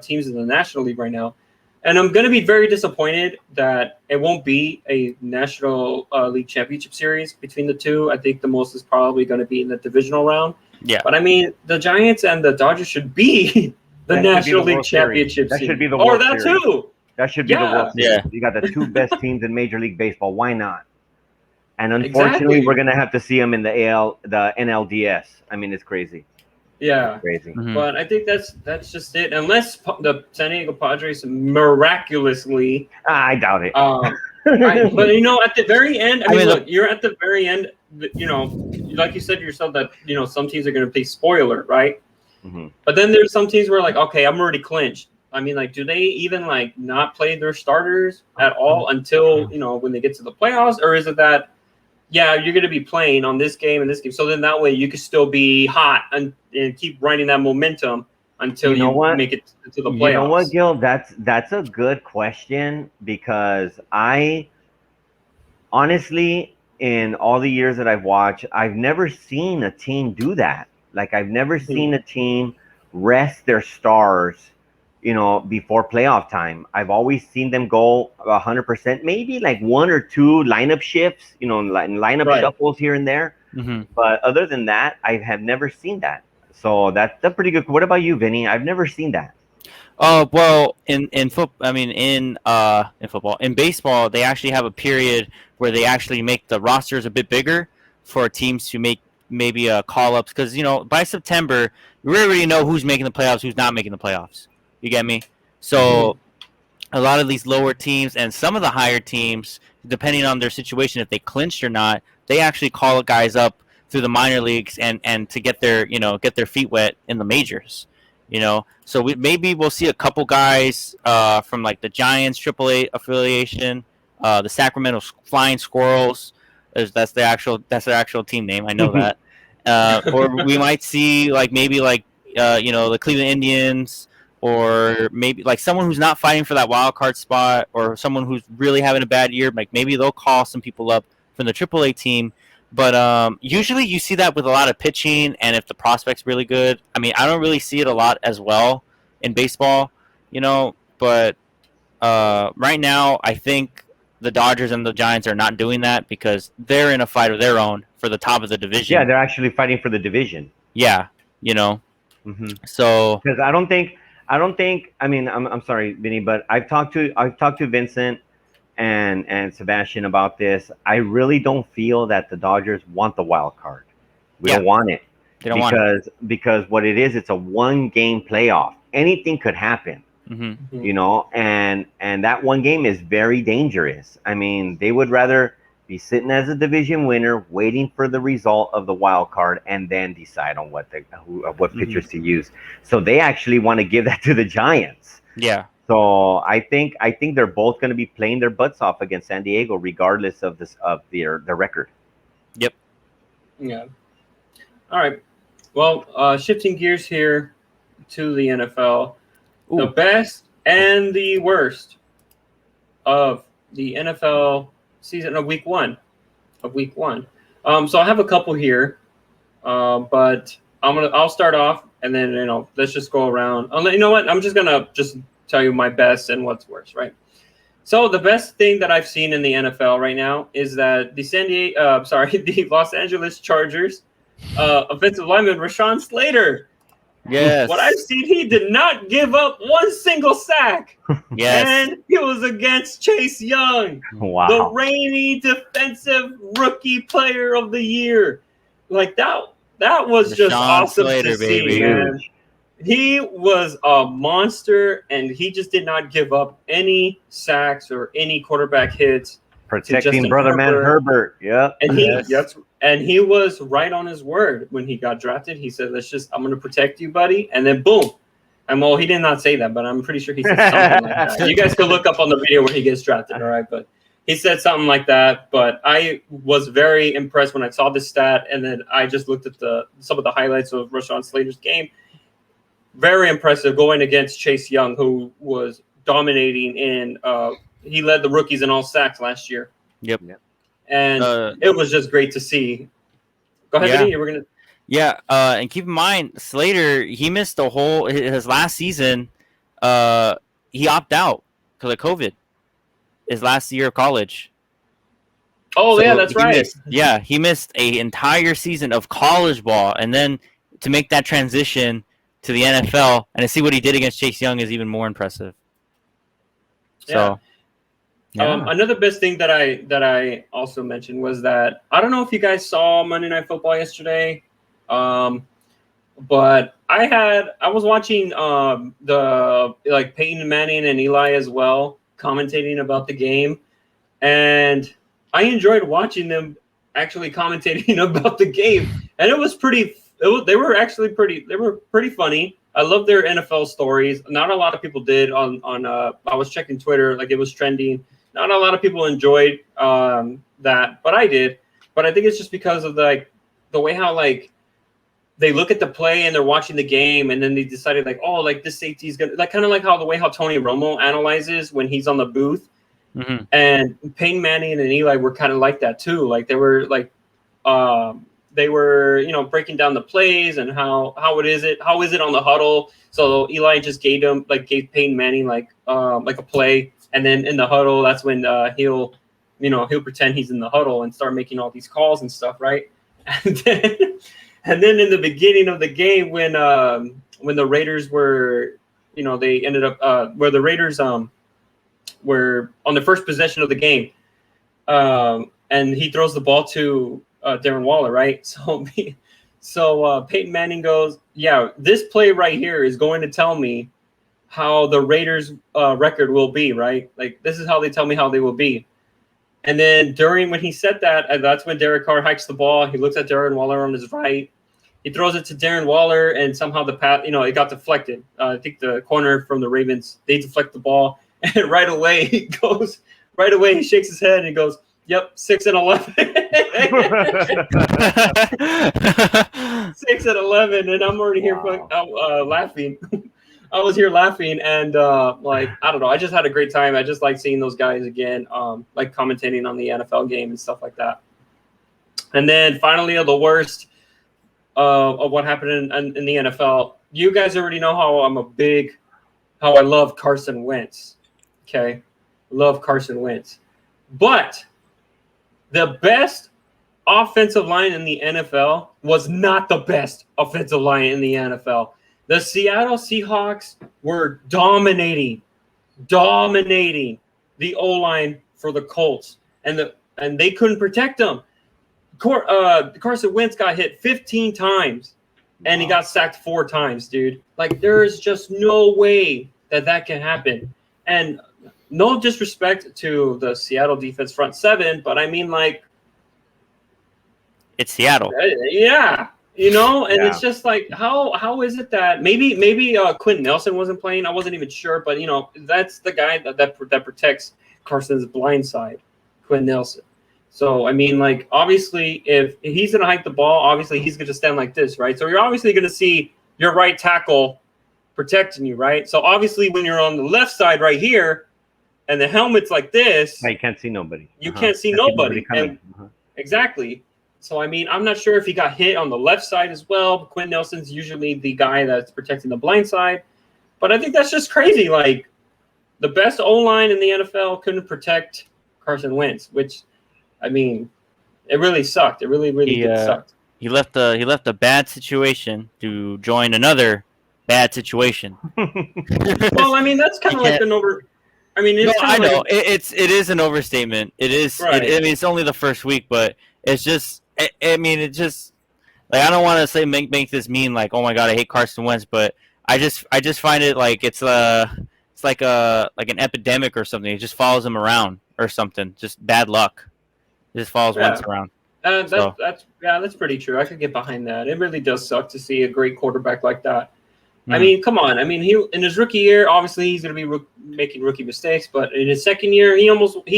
teams in the National League right now. And I'm going to be very disappointed that it won't be a National League Championship Series between the 2. I think the most is probably going to be in the divisional round. Yeah. But the Giants and the Dodgers should be the National League Championship Series. That should be the World Series. Series. Too. That should be the World Series. Yeah. You got the 2 best teams in Major League Baseball. Why not? And unfortunately, we're going to have to see them in the NLDS. It's crazy. Yeah, crazy. Mm-hmm. But I think that's just it. Unless the San Diego Padres miraculously, I doubt it. but at the very end, look, you're at the very end. Like you said yourself, that some teams are going to play spoiler, right? Mm-hmm. But then there's some teams where okay, I'm already clinched. Do they even not play their starters at all until when they get to the playoffs, or is it that? Yeah, you're going to be playing on this game and this game. So then that way you could still be hot and keep riding that momentum until you make it to the playoffs. You know what, Gil? That's a good question, because I honestly, in all the years that I've watched, I've never seen a team do that. Like, I've never seen a team rest their stars, before playoff time. I've always seen them go 100%, maybe like 1 or 2 lineup shifts, lineup shuffles here and there. Mm-hmm. But other than that, I have never seen that. So that's a pretty good. What about you, Vinny? I've never seen that. Well, in football, I mean, in football, in baseball, they actually have a period where they actually make the rosters a bit bigger for teams to make maybe call ups, because by September we already know who's making the playoffs, who's not making the playoffs. You get me? So a lot of these lower teams and some of the higher teams, depending on their situation, if they clinched or not, they actually call guys up through the minor leagues and to get their feet wet in the majors. So maybe we'll see a couple guys from like the Giants AAA affiliation, the Sacramento Flying Squirrels. That's their actual team name. I know that. Or we might see the Cleveland Indians, or maybe like someone who's not fighting for that wild card spot, or someone who's really having a bad year. Like maybe they'll call some people up from the AAA team. But usually you see that with a lot of pitching, and if the prospect's really good. I mean, I don't really see it a lot as well in baseball, but right now I think the Dodgers and the Giants are not doing that because they're in a fight of their own for the top of the division. Yeah, they're actually fighting for the division. Yeah, So because I don't think. I mean, I'm sorry, Vinny, but I've talked to Vincent and Sebastian about this. I really don't feel that the Dodgers want the wild card. We don't want it. They don't want it. Because what it is, it's a 1-game playoff. Anything could happen. And that one game is very dangerous. I mean, they would rather be sitting as a division winner, waiting for the result of the wild card, and then decide on what pitchers to use. So they actually want to give that to the Giants. Yeah. So I think they're both going to be playing their butts off against San Diego, regardless of their record. Yep. Yeah. All right. Well, shifting gears here to the NFL, the best and the worst of the NFL season of week one. So I have a couple here, but I'll start off, and then let's just go around. You know what? I'm just gonna tell you my best and what's worse, right? So the best thing that I've seen in the NFL right now is that the Los Angeles Chargers offensive lineman Rashaan Slater. Yes. What I've seen, he did not give up one single sack. Yes. And it was against Chase Young, Wow. the reigning defensive rookie player of the year. Like that was just awesome Slater, to see, baby. man. He was a monster, and he just did not give up any sacks or any quarterback hits. Protecting brother man Herbert. Yeah. And he was right on his word when he got drafted. He said, I'm going to protect you, buddy. And then boom. Well, he did not say that, but I'm pretty sure he said something like that. You guys can look up on the video where he gets drafted, all right? But he said something like that. But I was very impressed when I saw this stat, and then I just looked at some of the highlights of Rashaan Slater's game. Very impressive going against Chase Young, who was dominating he led the rookies in all sacks last year. Yep. And it was just great to see. Go ahead, Vinny. You were gonna. Yeah. And keep in mind, Slater, he missed his last season. He opted out because of COVID. His last year of college. Oh, so yeah, that's right. He missed an entire season of college ball, and then to make that transition to the NFL and to see what he did against Chase Young is even more impressive. So. Yeah. Another best thing that I also mentioned was that I don't know if you guys saw Monday Night Football yesterday, but I was watching Peyton Manning and Eli as well commentating about the game, and I enjoyed watching them actually commentating about the game, and it was pretty. They were pretty funny. I love their NFL stories. Not a lot of people did on I was checking Twitter, like it was trending. Not a lot of people enjoyed that, but I did. But I think it's just because of the way how they look at the play and they're watching the game, and then they decided this safety is gonna kind of like the way how Tony Romo analyzes when he's on the booth. Mm-hmm. And Peyton Manning and Eli were kind of like that too. Like they were breaking down the plays and how is it on the huddle. So Eli just gave Peyton Manning like a play. And then in the huddle, that's when he'll pretend he's in the huddle and start making all these calls and stuff, right? And then in the beginning of the game, when the Raiders were, they ended up where the Raiders were on the first possession of the game, and he throws the ball to Darren Waller, right? So Peyton Manning goes, yeah, this play right here is going to tell me how the Raiders' record will be, right? Like, this is how they tell me how they will be. And then when he said that, that's when Derek Carr hikes the ball. He looks at Darren Waller on his right. He throws it to Darren Waller, and somehow the pass, it got deflected. I think the corner from the Ravens, they deflect the ball, and right away he shakes his head and he goes, "Yep, 6-11." 6-11, and I'm already here laughing. I was here laughing, and I don't know. I just had a great time. I just like seeing those guys again, like commentating on the NFL game and stuff like that. And then finally, the worst of what happened in the NFL. You guys already know how I love Carson Wentz. Okay, love Carson Wentz, but the best offensive line in the NFL was not the best offensive line in the NFL. The Seattle Seahawks were dominating the O-line for the Colts, and they couldn't protect them. Carson Wentz got hit 15 times, and he got sacked 4 times, dude. Like, there's just no way that can happen. And no disrespect to the Seattle defense front 7, but I mean, like, it's Seattle. Yeah. It's just like, how is it that maybe Quentin Nelson wasn't playing? I wasn't even sure, but that's the guy that protects Carson's blind side, Quentin Nelson. So I mean, like, obviously, if he's gonna hike the ball, obviously he's gonna stand like this, right? So you're obviously gonna see your right tackle protecting you, right? So obviously, when you're on the left side right here, and the helmet's like this, you can't see nobody. You can't see nobody. Exactly. So, I mean, I'm not sure if he got hit on the left side as well. Quinn Nelson's usually the guy that's protecting the blind side. But I think that's just crazy. Like, the best O-line in the NFL couldn't protect Carson Wentz, which, I mean, it really sucked. It really sucked. He left a bad situation to join another bad situation. Well, I mean, that's kind of like an over. I mean, it's I know it is an overstatement. It is. Right. I mean, it's only the first week, but it's just. I mean, it just like, I don't want to say make this mean like, oh my god, I hate Carson Wentz, but I just find it like it's like an epidemic or something. It just follows him around or something. Just bad luck. It just follows Wentz around. That's pretty true. I could get behind that. It really does suck to see a great quarterback like that. Mm. I mean, come on. I mean, he in his rookie year, obviously he's going to be making rookie mistakes, but in his second year, he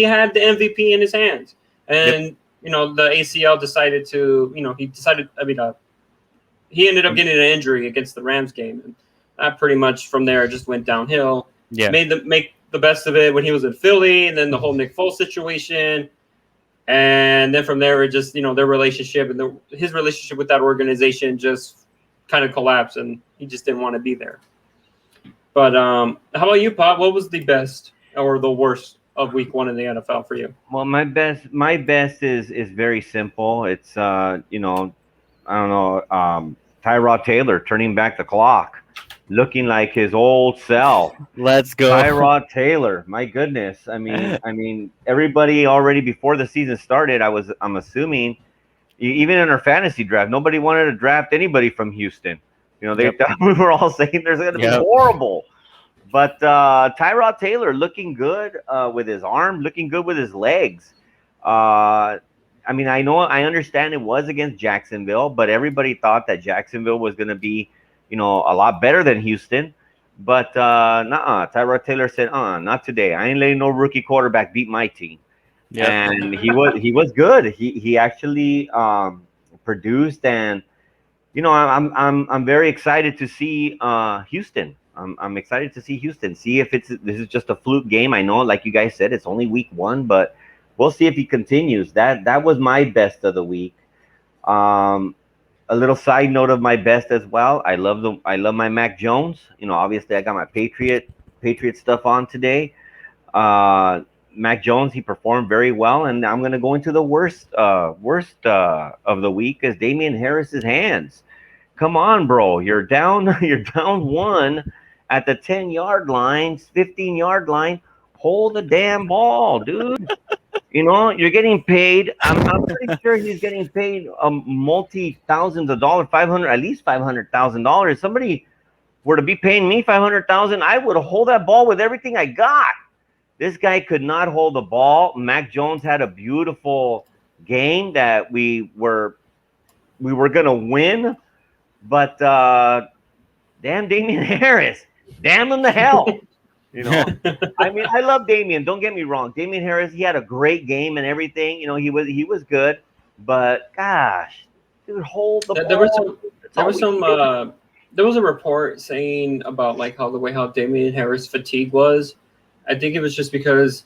had the MVP in his hands, and. Yep. The ACL decided to, he ended up getting an injury against the Rams game. And that pretty much from there just went downhill. Yeah. Make the best of it when he was in Philly, and then the whole Nick Foles situation. And then from there, it just, their relationship and his relationship with that organization just kind of collapsed, and he just didn't want to be there. But how about you, Pop? What was the best or the worst of week 1 in the NFL for you? Well, my best is very simple. It's I don't know, Tyrod Taylor turning back the clock, looking like his old self. Let's go, Tyrod Taylor. My goodness. I mean, everybody already before the season started, I'm assuming, even in our fantasy draft, nobody wanted to draft anybody from Houston. We were all saying there's going to be horrible. But Tyrod Taylor looking good with his arm, looking good with his legs. I understand it was against Jacksonville, but everybody thought that Jacksonville was going to be, a lot better than Houston. But Tyrod Taylor said, not today. I ain't letting no rookie quarterback beat my team. Yep. And he was good. He actually produced, and I'm very excited to see Houston. I'm excited to see Houston. See if this is just a fluke game. I know, like you guys said, it's only week 1, but we'll see if he continues. That was my best of the week. A little side note of my best as well. I love my Mac Jones. Obviously I got my Patriot stuff on today. Mac Jones, he performed very well, and I'm going to go into the worst of the week is Damien Harris's hands. Come on, bro, you're down one at the 10-yard line, 15-yard line. Hold the damn ball, dude. You're getting paid. I'm pretty sure he's getting paid multi-thousands of dollars, at least $500,000. Somebody were to be paying me $500,000, I would hold that ball with everything I got. This guy could not hold the ball. Mac Jones had a beautiful game that we were gonna win, but damn Damien Harris, damn him to hell. I mean, I love Damien. Don't get me wrong. Damien Harris, he had a great game and everything. He was good, but gosh, dude, hold the ball. There was a report saying about like how Damien Harris fatigue was. I think it was just because,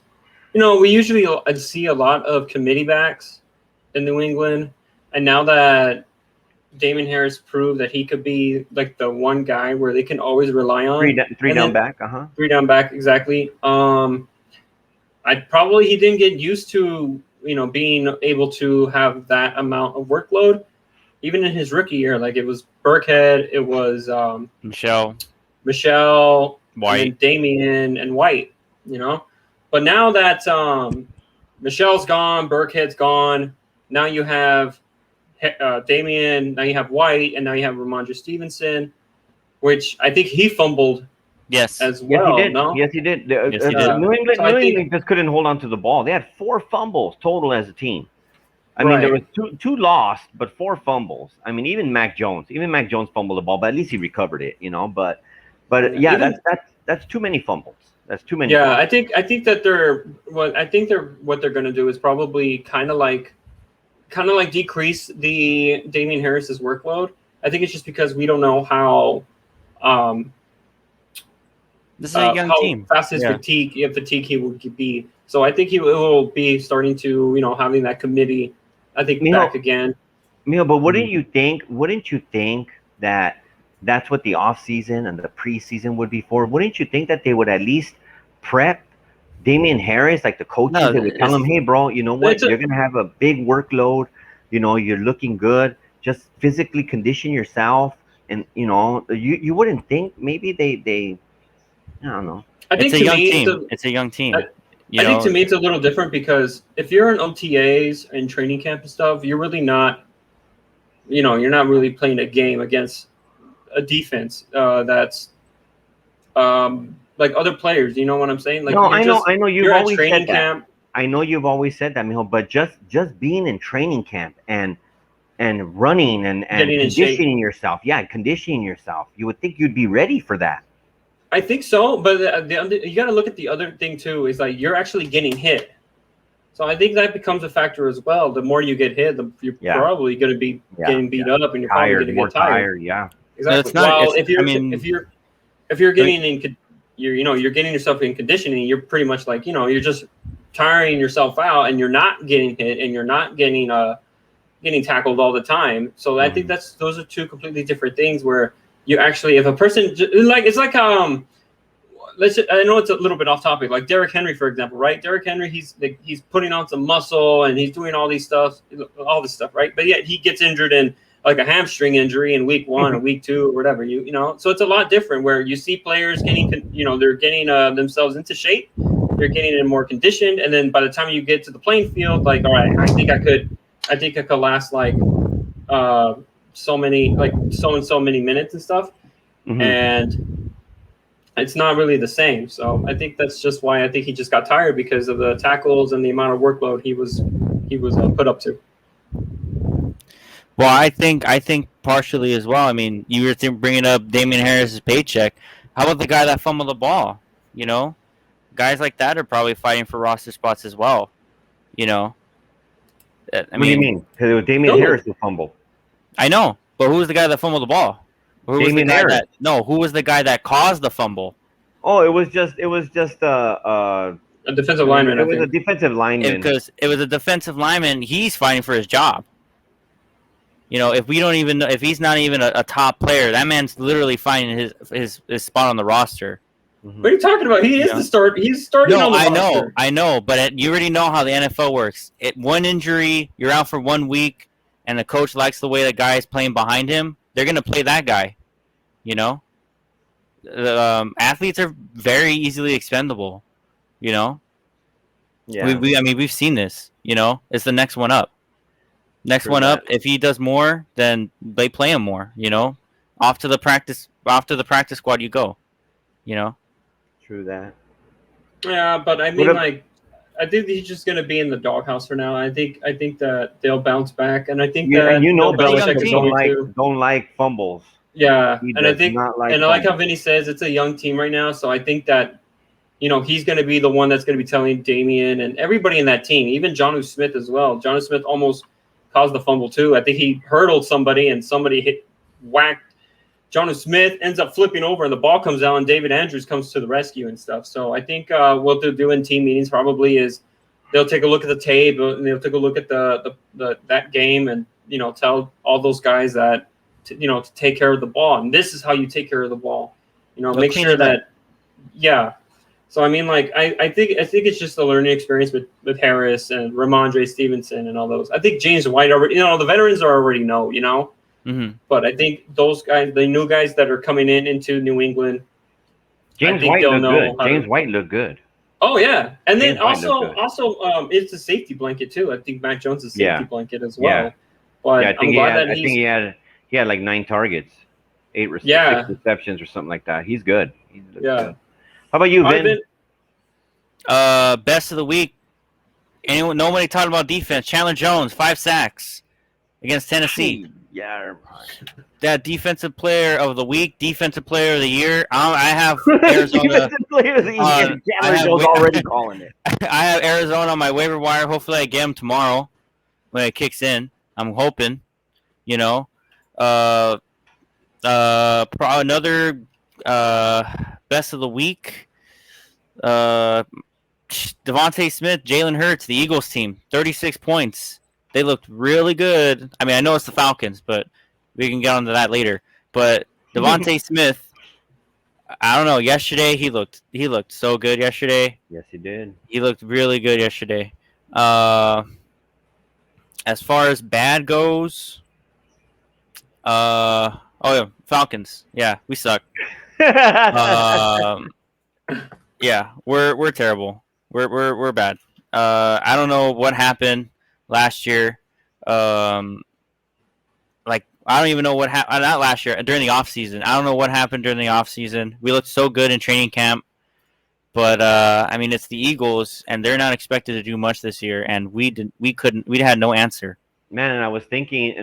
we usually see a lot of committee backs in New England, and now that Damien Harris proved that he could be like the one guy where they can always rely on. Three down back, Three down back, exactly. He didn't get used to, being able to have that amount of workload. Even in his rookie year, like it was Burkhead, it was Michelle, White, and Damien and White, But now that Michelle's gone, Burkhead's gone, now you have Damien, now you have White, and now you have Ramondre Stevenson, which I think he fumbled. Yes. As well. Yes, he did. Yes, he did. New England just couldn't hold on to the ball. They had 4 fumbles total as a team. I mean, there was two lost, but 4 fumbles. I mean, even Mac Jones fumbled the ball, but at least he recovered it, But that's too many fumbles. That's too many. Yeah, fumbles. I think that what they're going to do is probably kind of like decrease the Damien Harris's workload. I think it's just because we don't know how this is a young team. Fast his fatigue he will be. So I think he will be starting to, having that committee, I think, back again. But wouldn't you think that that's what the offseason and the preseason would be for? Wouldn't you think that they would at least prep Damien Harris, like the coaches, they would tell him, hey, bro, you know what? You're going to have a big workload. You're looking good. Just physically condition yourself. And, you wouldn't think maybe they I don't know. It's a young team. It's a young team. I think to me it's a little different because if you're in OTAs and training camp and stuff, you're really not, you're not really playing a game against a defense that's like other players. You know what I'm saying? Like, no, I know. You've always said that. Camp. I know you've always said that, Mijo. But just being in training camp and running and conditioning yourself, conditioning yourself, you would think you'd be ready for that. I think so, but you got to look at the other thing too. Is like you're actually getting hit, so I think that becomes a factor as well. The more you get hit, you're probably going to be getting beat up, and you're probably going to get tired. Yeah, exactly. No, if you're getting you're getting yourself in conditioning, you're pretty much like you're just tiring yourself out, and you're not getting hit, and you're not getting tackled all the time. So I think those are two completely different things where. You actually, if a person I know it's a little bit off topic, like Derrick Henry, for example, right? Derrick Henry, he's putting on some muscle and he's doing all this stuff, right? But yet he gets injured in like a hamstring injury in week 1 or week 2 or whatever, So it's a lot different where you see players getting, they're getting themselves into shape, they're getting in more conditioned, and then by the time you get to the playing field, like, all right, I think I could last like so many minutes and stuff, and it's not really the same. So I think that's just why I think he just got tired because of the tackles and the amount of workload he was put up to. Well, I think partially as well. I mean, you were bringing up Damien Harris's paycheck. How about the guy that fumbled the ball? Guys like that are probably fighting for roster spots as well. What do you mean? Because it was Damien Harris who fumbled. I know, but who was the guy that fumbled the ball? Who was the guy that caused the fumble? Oh, it was just a defensive lineman. It was a defensive lineman. Because it was a defensive lineman, he's fighting for his job. If he's not even a top player, that man's literally finding his spot on the roster. What are you talking about? He is the start. He's starting on the roster. I know, but you already know how the NFL works. One injury, you're out for 1 week, and the coach likes the way the guy is playing behind him. They're going to play that guy, you know? Athletes are very easily expendable, you know? Yeah. I mean, we've seen this, you know? It's the next one up. Next one up, if he does more, then they play him more, you know? Off to the practice squad you go, you know? True that. Yeah, but I mean, I think he's just going to be in the doghouse for now. I think that they'll bounce back, and I think that Belichick don't like fumbles. Yeah, and I think, and I like how Vinny says it's a young team right now, so I think that, you know, he's going to be the one that's going to be telling Damien and everybody in that team, even Jonnu Smith as well. Jonnu Smith almost caused the fumble too. I think he hurdled somebody, and somebody whacked Jonnu Smith, ends up flipping over, and the ball comes out, and David Andrews comes to the rescue and stuff. So I think what they'll do in team meetings probably is they'll take a look at the tape, and they'll take a look at that game, and, you know, tell all those guys that, to take care of the ball. And this is how you take care of the ball. You know, make sure that, yeah. So, I mean, like, I think it's just a learning experience with Harris and Ramondre Stevenson and all those. I think James White already, the veterans already know, Mm-hmm. But I think those guys, the new guys that are coming into New England, James White looked good. Oh, yeah. And then also, it's a safety blanket, too. I think Mac Jones is a safety blanket as well. Yeah. But I think he had like 9 targets, 6 receptions or something like that. He's good. Good. How about you, Vin? Best of the week. Nobody talking about defense. Chandler Jones, 5 sacks against Tennessee. Yeah. That defensive player of the week, defensive player of the year. I have Arizona. Defensive player of the year. Chandler Jones already calling it. I have Arizona on my waiver wire. Hopefully, I get him tomorrow when it kicks in. I'm hoping. Another best of the week. Devontae Smith, Jalen Hurts, the Eagles team, 36 points. They looked really good. I mean, I know it's the Falcons, but we can get onto that later. But Devontae Smith, I don't know. Yesterday, he looked so good yesterday. Yes, he did. He looked really good yesterday. As far as bad goes, Falcons. Yeah, we suck. Yeah, we're terrible. We're bad. I don't know what happened last year. I don't even know what happened. Not last year, during the offseason. I don't know what happened during the offseason. We looked so good in training camp. But, I mean, it's the Eagles, and they're not expected to do much this year, and we had no answer. Man, and I was thinking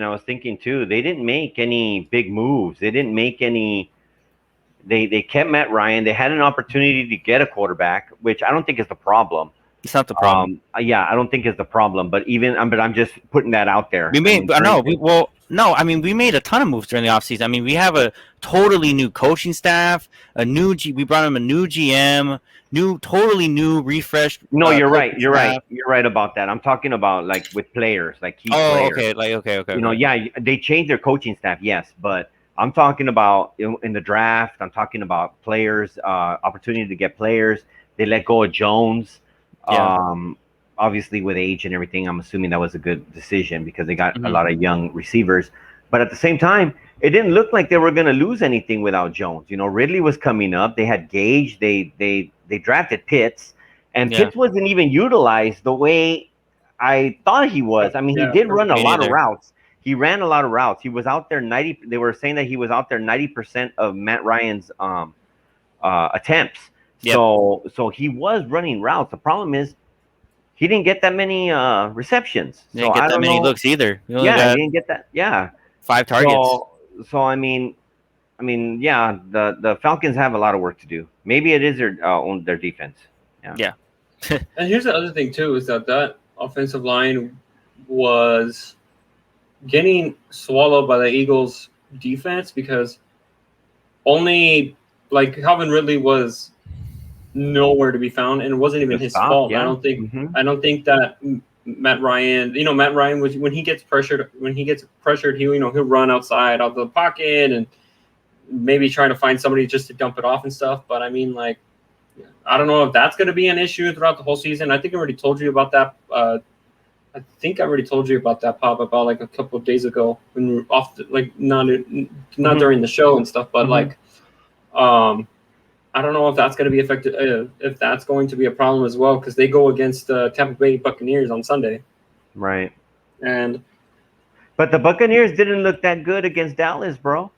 too, they didn't make any big moves. They didn't make any. They kept Matt Ryan. They had an opportunity to get a quarterback, which I don't think is the problem. It's not the problem. Yeah, I don't think it's the problem. But I'm just putting that out there. We made a ton of moves during the offseason. I mean, we have a totally new coaching staff, we brought him a new GM, totally new, refreshed. No, you're right. You're right. You're right about that. I'm talking about like with players, like key players. Okay. Yeah, they changed their coaching staff, yes, but I'm talking about in the draft. I'm talking about players, opportunity to get players. They let go of Jones. Yeah. Obviously with age and everything, I'm assuming that was a good decision because they got a lot of young receivers. But at the same time, it didn't look like they were going to lose anything without Jones. Ridley was coming up. They had Gage. They drafted Pitts, and Pitts wasn't even utilized the way I thought he was. I mean, he did run a lot of routes. He ran a lot of routes. He was out there 90. They were saying that he was out there 90% of Matt Ryan's attempts. Yep. So he was running routes. The problem is he didn't get that many receptions. He didn't get that many looks either. He didn't get that. Yeah, 5 targets. So I mean, yeah, the Falcons have a lot of work to do. Maybe it is their defense. Yeah. And here's the other thing too, is that offensive line was getting swallowed by the Eagles defense because only like Calvin Ridley was nowhere to be found, and it wasn't even his fault. Yeah. I don't think that Matt Ryan, was when he gets pressured, he'll run outside of the pocket and maybe trying to find somebody just to dump it off and stuff. But I mean, like, I don't know if that's going to be an issue throughout the whole season. I think I already told you about that. I think I already told you about that, Pop, about like a couple of days ago when we were off, not during the show and stuff, but I don't know if that's going to be affected, if that's going to be a problem as well, because they go against the Tampa Bay Buccaneers on Sunday. Right. But the Buccaneers didn't look that good against Dallas, bro.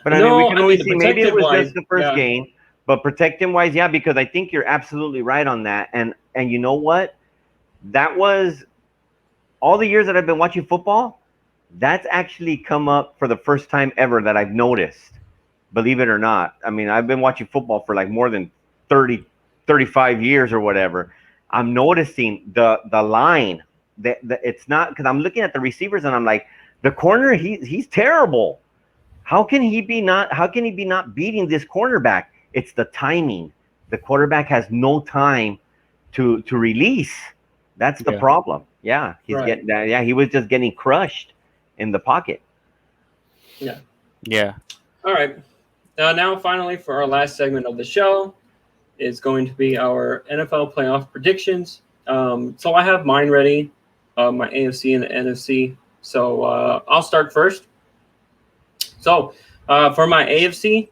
But no, we can only see maybe it was protected-wise, just the first game, but protecting wise, yeah, because I think you're absolutely right on that. And you know what? That was all the years that I've been watching football. That's actually come up for the first time ever that I've noticed. Believe it or not. I mean, I've been watching football for like more than 30, 35 years or whatever. I'm noticing the line that it's not, because I'm looking at the receivers and I'm like, the corner, he's terrible. How can he be not beating this cornerback? It's the timing. The quarterback has no time to release. That's the problem. Yeah, he was just getting crushed in the pocket. Yeah. Yeah. All right. Now, finally, for our last segment of the show, is going to be our NFL playoff predictions. So I have mine ready, my AFC and the NFC. So I'll start first. So for my AFC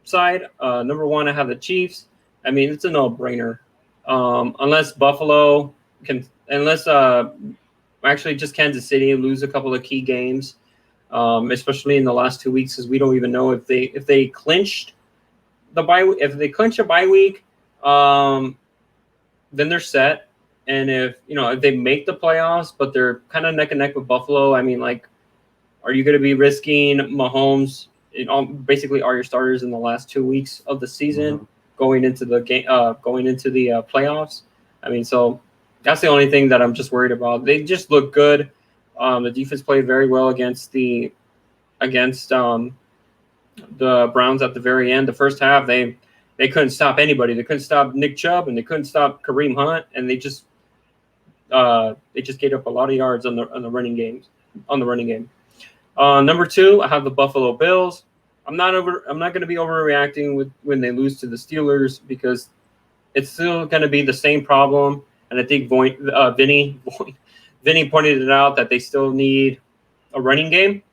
side, number one, I have the Chiefs. I mean, it's a no-brainer. Unless Buffalo actually just Kansas City lose a couple of key games. Especially in the last 2 weeks, because we don't even know if they clinched the bye. If they clinch a bye week, then they're set. And if they make the playoffs, but they're kind of neck and neck with Buffalo, I mean, like, are you going to be risking Mahomes? Basically, all your starters in the last 2 weeks of the season going into the game, going into the playoffs. I mean, so that's the only thing that I'm just worried about. They just look good. The defense played very well against the Browns at the very end. The first half, they couldn't stop anybody. They couldn't stop Nick Chubb, and they couldn't stop Kareem Hunt, and they just gave up a lot of yards on the running game. Number two, I have the Buffalo Bills. I'm not going to be overreacting when they lose to the Steelers, because it's still going to be the same problem. And I think Vinny pointed it out that they still need a running game.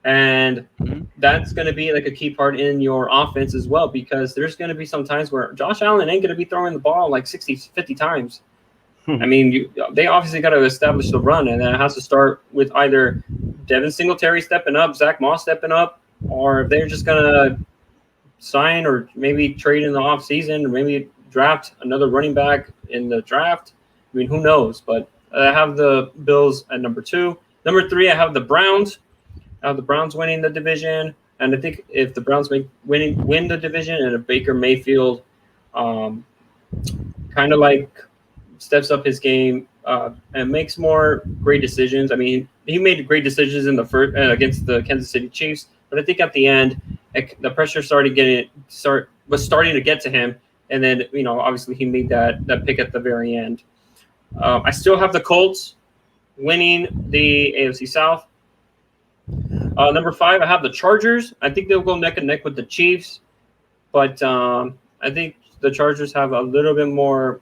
And that's going to be like a key part in your offense as well, because there's going to be some times where Josh Allen ain't going to be throwing the ball like 60, 50 times. I mean, they obviously got to establish the run, and that has to start with either Devin Singletary stepping up, Zach Moss stepping up, or if they're just going to sign or maybe trade in the offseason, or maybe draft another running back in the draft. I mean, who knows? But I have the Bills at number two. Number three, I have the Browns. I have the Browns winning the division. And I think if the Browns win the division, and if Baker Mayfield kind of like steps up his game and makes more great decisions. I mean, he made great decisions in the first against the Kansas City Chiefs, but I think at the end, the pressure was starting to get to him. And then, obviously he made that pick at the very end. I still have the Colts winning the AFC South. Number five, I have the Chargers. I think they'll go neck and neck with the Chiefs, but I think the Chargers have a little bit more.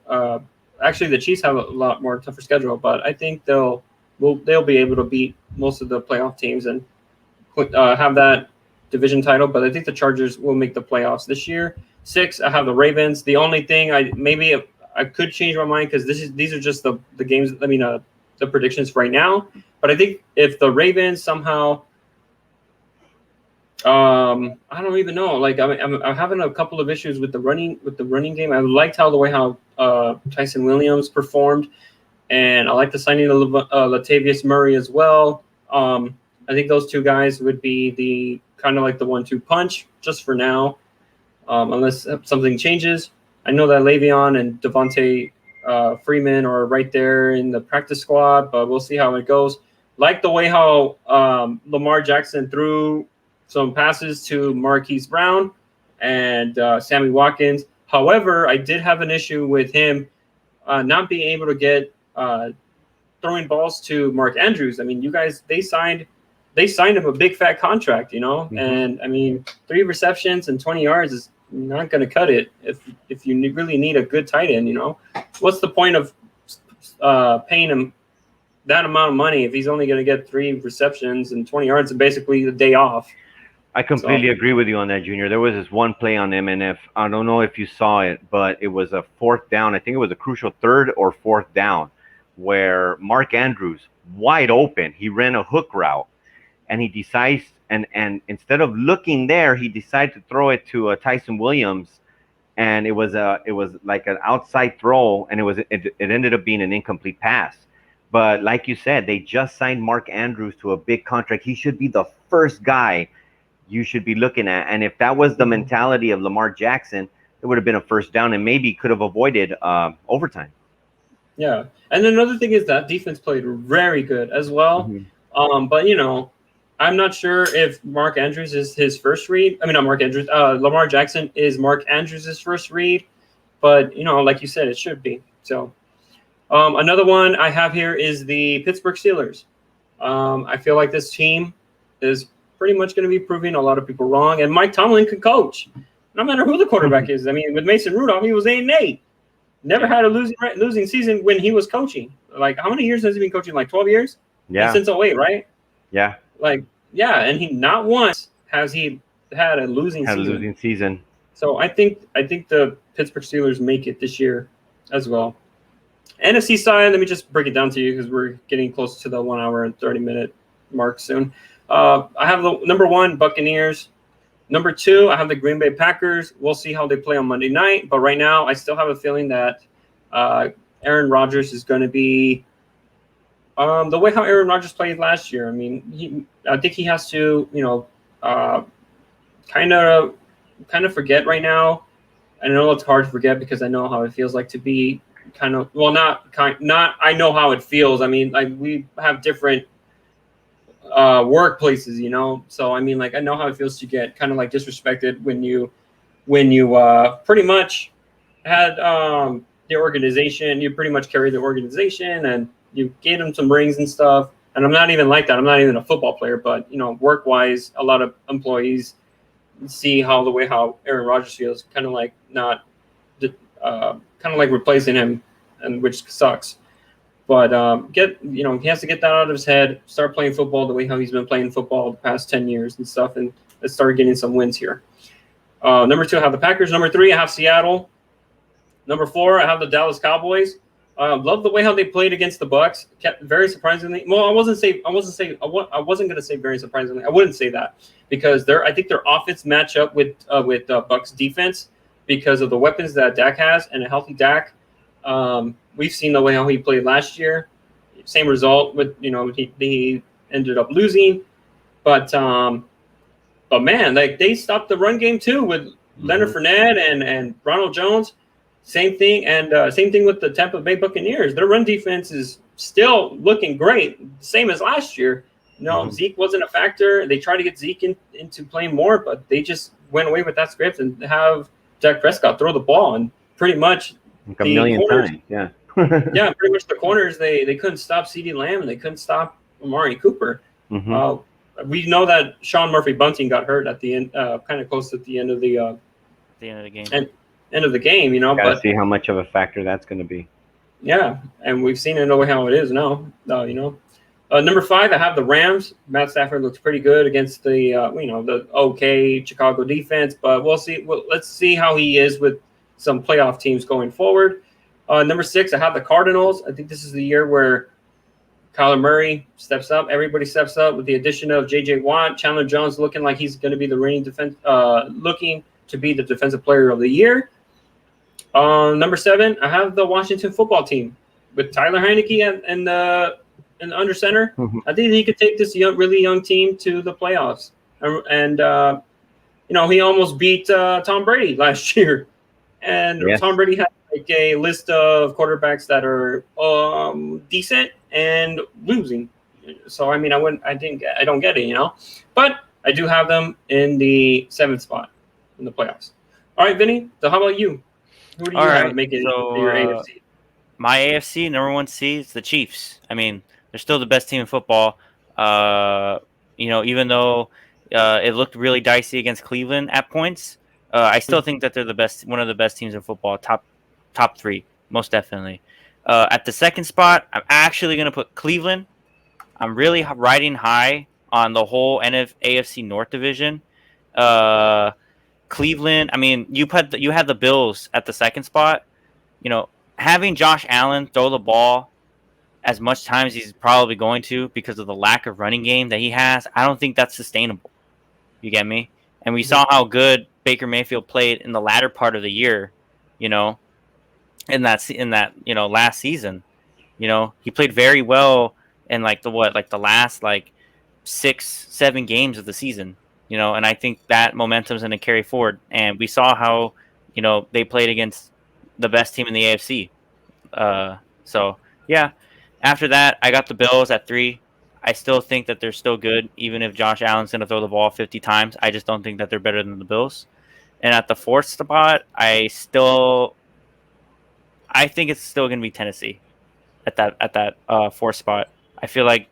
Actually, the Chiefs have a lot more tougher schedule, but I think they'll be able to beat most of the playoff teams and have that division title. But I think the Chargers will make the playoffs this year. 6, I have the Ravens. The only thing I could change my mind, because these are just the games. I mean, the predictions right now. But I think if the Ravens somehow, I don't even know. Like I'm having a couple of issues with the running game. I liked how Tyson Williams performed, and I like the signing of Latavius Murray as well. I think those two guys would be the kind of like the 1-2 punch just for now, unless something changes. I know that Le'Veon and Devontae Freeman are right there in the practice squad, but we'll see how it goes. Like the way how Lamar Jackson threw some passes to Marquise Brown and Sammy Watkins. However, I did have an issue with him not being able to get throwing balls to Mark Andrews. I mean, you guys, they signed him a big fat contract, and I mean, 3 receptions and 20 yards not going to cut it if you really need a good tight end. What's the point of paying him that amount of money if he's only going to get 3 receptions and 20 yards and basically the day off? I completely agree with you on that, Junior. There was this one play on MNF. I don't know if you saw it, but it was a 4th down. I think it was a crucial 3rd or 4th down where Mark Andrews, wide open, he ran a hook route, and he decides, and instead of looking there, he decided to throw it to Tyson Williams, and it was like an outside throw, and it ended up being an incomplete pass. But like you said, they just signed Mark Andrews to a big contract. He should be the first guy you should be looking at. And if that was the mentality of Lamar Jackson, it would have been a 1st down and maybe could have avoided overtime. Yeah. And another thing is that defense played very good as well. Mm-hmm. But, I'm not sure if Mark Andrews is his first read. I mean, not Mark Andrews. Lamar Jackson is Mark Andrews' first read. But, like you said, it should be. So another one I have here is the Pittsburgh Steelers. I feel like this team is pretty much going to be proving a lot of people wrong. And Mike Tomlin can coach, no matter who the quarterback is. I mean, with Mason Rudolph, he was 8-8. Never had a losing season when he was coaching. Like, how many years has he been coaching? Like 12 years? Yeah. Since 08, right? Yeah. And he not once has he had a losing season. So I think the Pittsburgh Steelers make it this year as well. NFC side, let me just break it down to you because we're getting close to the 1 hour and 30-minute mark soon. I have the number 1 Buccaneers. Number 2, I have the Green Bay Packers. We'll see how they play on Monday night. But right now, I still have a feeling that Aaron Rodgers is going to be the way how Aaron Rodgers played last year. I mean, I think he has to, kind of forget right now. I know it's hard to forget because I know how it feels like to be I know how it feels. I mean, like we have different workplaces, so I mean, like I know how it feels to get kind of like disrespected when you pretty much had the organization, you pretty much carried the organization and you gave them some rings and stuff. And I'm not even like that. I'm not even a football player, but work wise, a lot of employees see how Aaron Rodgers feels, kind of like replacing him, and which sucks. But he has to get that out of his head, start playing football the way how he's been playing football the past 10 years and stuff, and let's start getting some wins here. Number 2, I have the Packers. Number 3, I have Seattle. Number 4, I have the Dallas Cowboys. Love the way how they played against the Bucs. Very surprisingly. Well, I wasn't going to say very surprisingly. I wouldn't say that because I think their offense match up with Bucs defense because of the weapons that Dak has and a healthy Dak. We've seen the way how he played last year. Same result with he ended up losing, but man, like they stopped the run game too with Leonard Fournette and Ronald Jones. Same thing, and same thing with the Tampa Bay Buccaneers. Their run defense is still looking great, same as last year. Zeke wasn't a factor. They tried to get Zeke into playing more, but they just went away with that script and have Dak Prescott throw the ball and pretty much like a million times. Yeah. Yeah, pretty much the corners they couldn't stop CeeDee Lamb and they couldn't stop Amari Cooper. We know that Sean Murphy-Bunting got hurt at the end, kind of close at the end of the game. End of the game, Gotta but see how much of a factor that's going to be. Yeah, and we've seen it how it is now. Number 5, I have the Rams. Matt Stafford looks pretty good against the the okay Chicago defense, but we'll see. Let's see how he is with some playoff teams going forward. Number 6, I have the Cardinals. I think this is the year where Kyler Murray steps up. Everybody steps up with the addition of J.J. Watt. Chandler Jones looking like he's going to be the reigning looking to be the defensive player of the year. Number 7, I have the Washington football team with Tyler Heineke and the under center. I think he could take this really young team to the playoffs. And he almost beat Tom Brady last year. And Tom Brady had like a list of quarterbacks that are decent and losing. So I mean, I don't get it, but I do have them in the 7th spot in the playoffs. All right, Vinny. So how about you? Who do you have making your AFC? My AFC number 1 seed is the Chiefs. I mean, they're still the best team in football. Even though it looked really dicey against Cleveland at points, I still think that they're the best, one of the best teams in football, top three, most definitely. At the second spot, I'm actually going to put Cleveland. I'm really riding high on the whole AFC North division. Cleveland, I mean, you had the Bills at the second spot. You know, having Josh Allen throw the ball as much time as he's probably going to because of the lack of running game that he has, I don't think that's sustainable. You get me? And we saw how good Baker Mayfield played in the latter part of the year, you know, in that last season. You know, he played very well in the last 6-7 games of the season, you know, and I think that momentum's going to carry forward. And we saw how, you know, they played against the best team in the AFC. So yeah, after that, I got the Bills at 3. I still think that they're still good, even if Josh Allen's going to throw the ball 50 times. I just don't think that they're better than the Bills. And at the 4th spot, I think it's still going to be Tennessee at that 4th spot. I feel like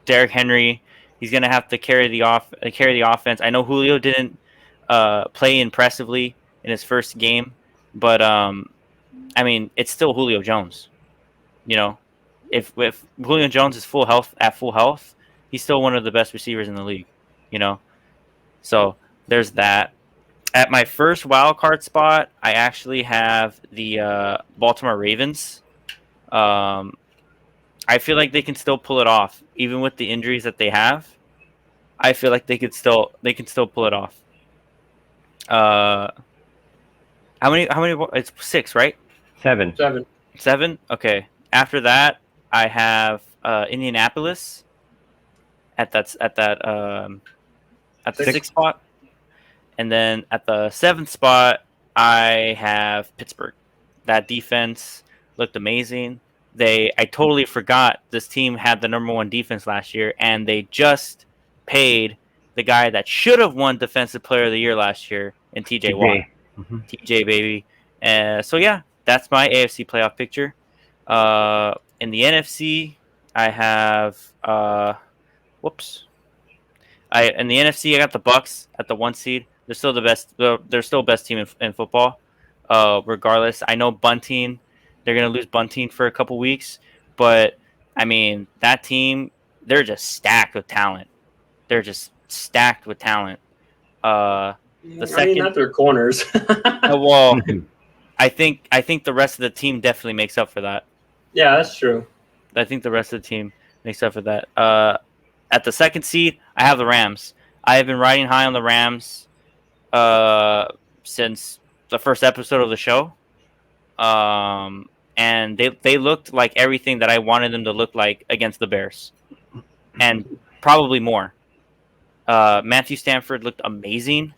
Derrick Henry, he's going to have to carry the offense. I know Julio didn't play impressively in his first game, but I mean, it's still Julio Jones. You know, if Julio Jones is full health, he's still one of the best receivers in the league. You know, so there's that. At my first wild card spot, I actually have the Baltimore Ravens. I feel like they can still pull it off, even with the injuries that they have. I feel like they can still pull it off. How many? It's 6, right? 7. 7. Okay. After that, I have Indianapolis at the 6th spot, and then at the 7th spot, I have Pittsburgh. That defense looked amazing. I totally forgot this team had the number 1 defense last year, and they just paid the guy that should have won Defensive Player of the Year last year in TJ Watt. Mm-hmm. TJ, baby. So, yeah, that's my AFC playoff picture. In the NFC, I have in the NFC, I got the Bucs at the 1 seed. They're still the best. They're still best team in football. Regardless, I know Bunting. They're gonna lose Bunting for a couple weeks, but I mean that team. They're just stacked with talent. The second, not their corners. well, I think the rest of the team definitely makes up for that. Yeah, that's true. I think the rest of the team makes up for that. At the 2nd seed, I have the Rams. I have been riding high on the Rams since the first episode of the show. And they looked like everything that I wanted them to look like against the Bears. And probably more. Matthew Stafford looked amazing.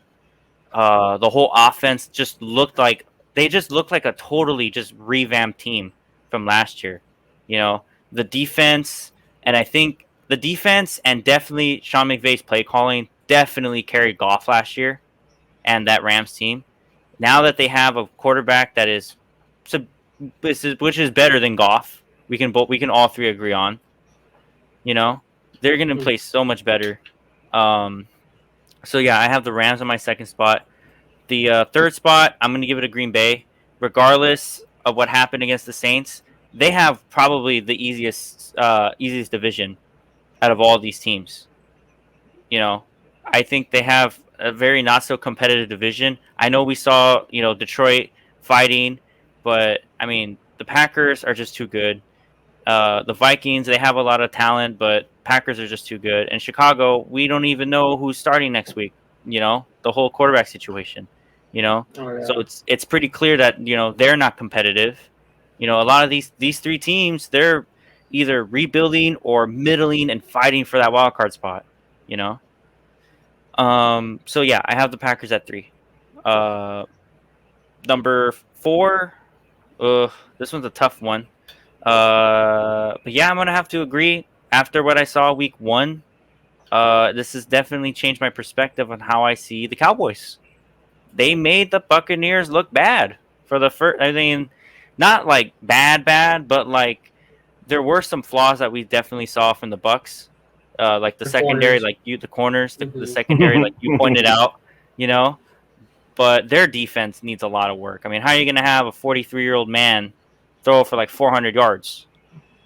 The whole offense just looked like a totally just revamped team from last year. You know, the defense, and I think the defense and definitely Sean McVay's play calling definitely carried Goff last year and that Rams team. Now that they have a quarterback that which is better than Goff, we can all three agree on. You know, they're going to play so much better. So yeah, I have the Rams on my 2nd spot. The 3rd spot, I'm going to give it to Green Bay. Regardless of what happened against the Saints, they have probably the easiest division out of all these teams. You know, I think they have a very not so competitive division. I know we saw, you know, Detroit fighting, but I mean, the Packers are just too good. The Vikings, they have a lot of talent, but Packers are just too good. And Chicago, we don't even know who's starting next week. You know, the whole quarterback situation. You know, So it's pretty clear that, you know, they're not competitive. You know, a lot of these 3 teams, they're either rebuilding or middling and fighting for that wild card spot. You know. So yeah, I have the Packers at 3. Number 4. This one's a tough one. But yeah, I'm gonna have to agree. After what I saw week 1, this has definitely changed my perspective on how I see the Cowboys. They made the Buccaneers look bad for the first. I mean, not like bad, but like there were some flaws that we definitely saw from the Bucs. Like the secondary, corners. The secondary, like you pointed out, you know. but their defense needs a lot of work. I mean, how are you going to have a 43-year-old man throw for like 400 yards?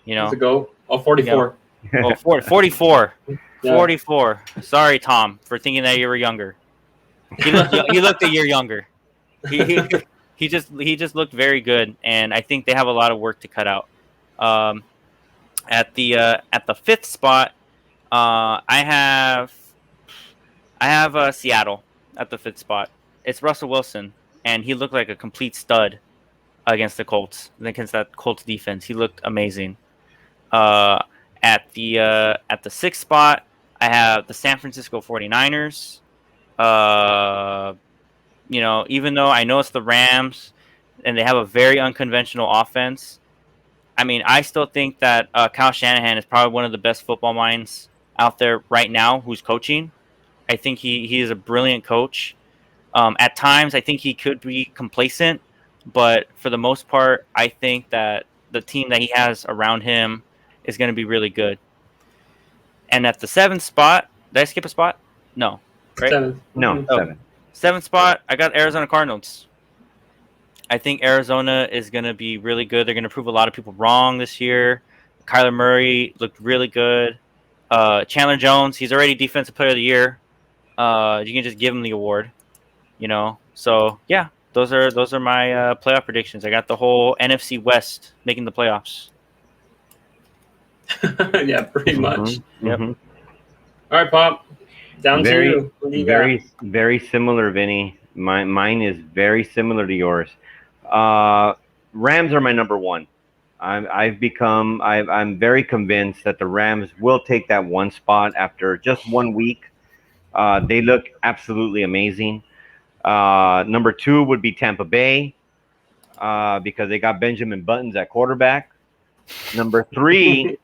You know, Does it go? Oh, 44. oh, 44. Yeah. 44. Sorry, Tom, for thinking that you were younger. He looked a year younger. He just looked very good, and I think they have a lot of work to cut out. At the fifth spot, I have Seattle at the fifth spot. It's Russell Wilson, and he looked like a complete stud against the Colts, against that Colts defense. He looked amazing. At the sixth spot, I have the San Francisco 49ers. Even though I know it's the Rams and they have a very unconventional offense, I mean, I still think that Kyle Shanahan is probably one of the best football minds out there right now who's coaching. I think he is a brilliant coach. At times, I think he could be complacent, but for the most part, I think that the team that he has around him is going to be really good. And at the seventh spot, did I skip a spot? No. Right? Seventh. No, Oh. 7. Seventh spot, I got Arizona Cardinals. I think Arizona is going to be really good. They're going to prove a lot of people wrong this year. Kyler Murray looked really good. Chandler Jones, he's already Defensive Player of the Year. You can just give him the award, So yeah, those are my playoff predictions. I got the whole NFC West making the playoffs. Yeah, pretty much. Yep. All right, Pop. Down Very, to you. What do you very, very similar, Vinny. Mine is very similar to yours. Rams are my number one. I'm very convinced that the Rams will take that one spot after just 1 week. They look absolutely amazing. Number 2 would be Tampa Bay because they got Benjamin Buttons at quarterback. Number 3,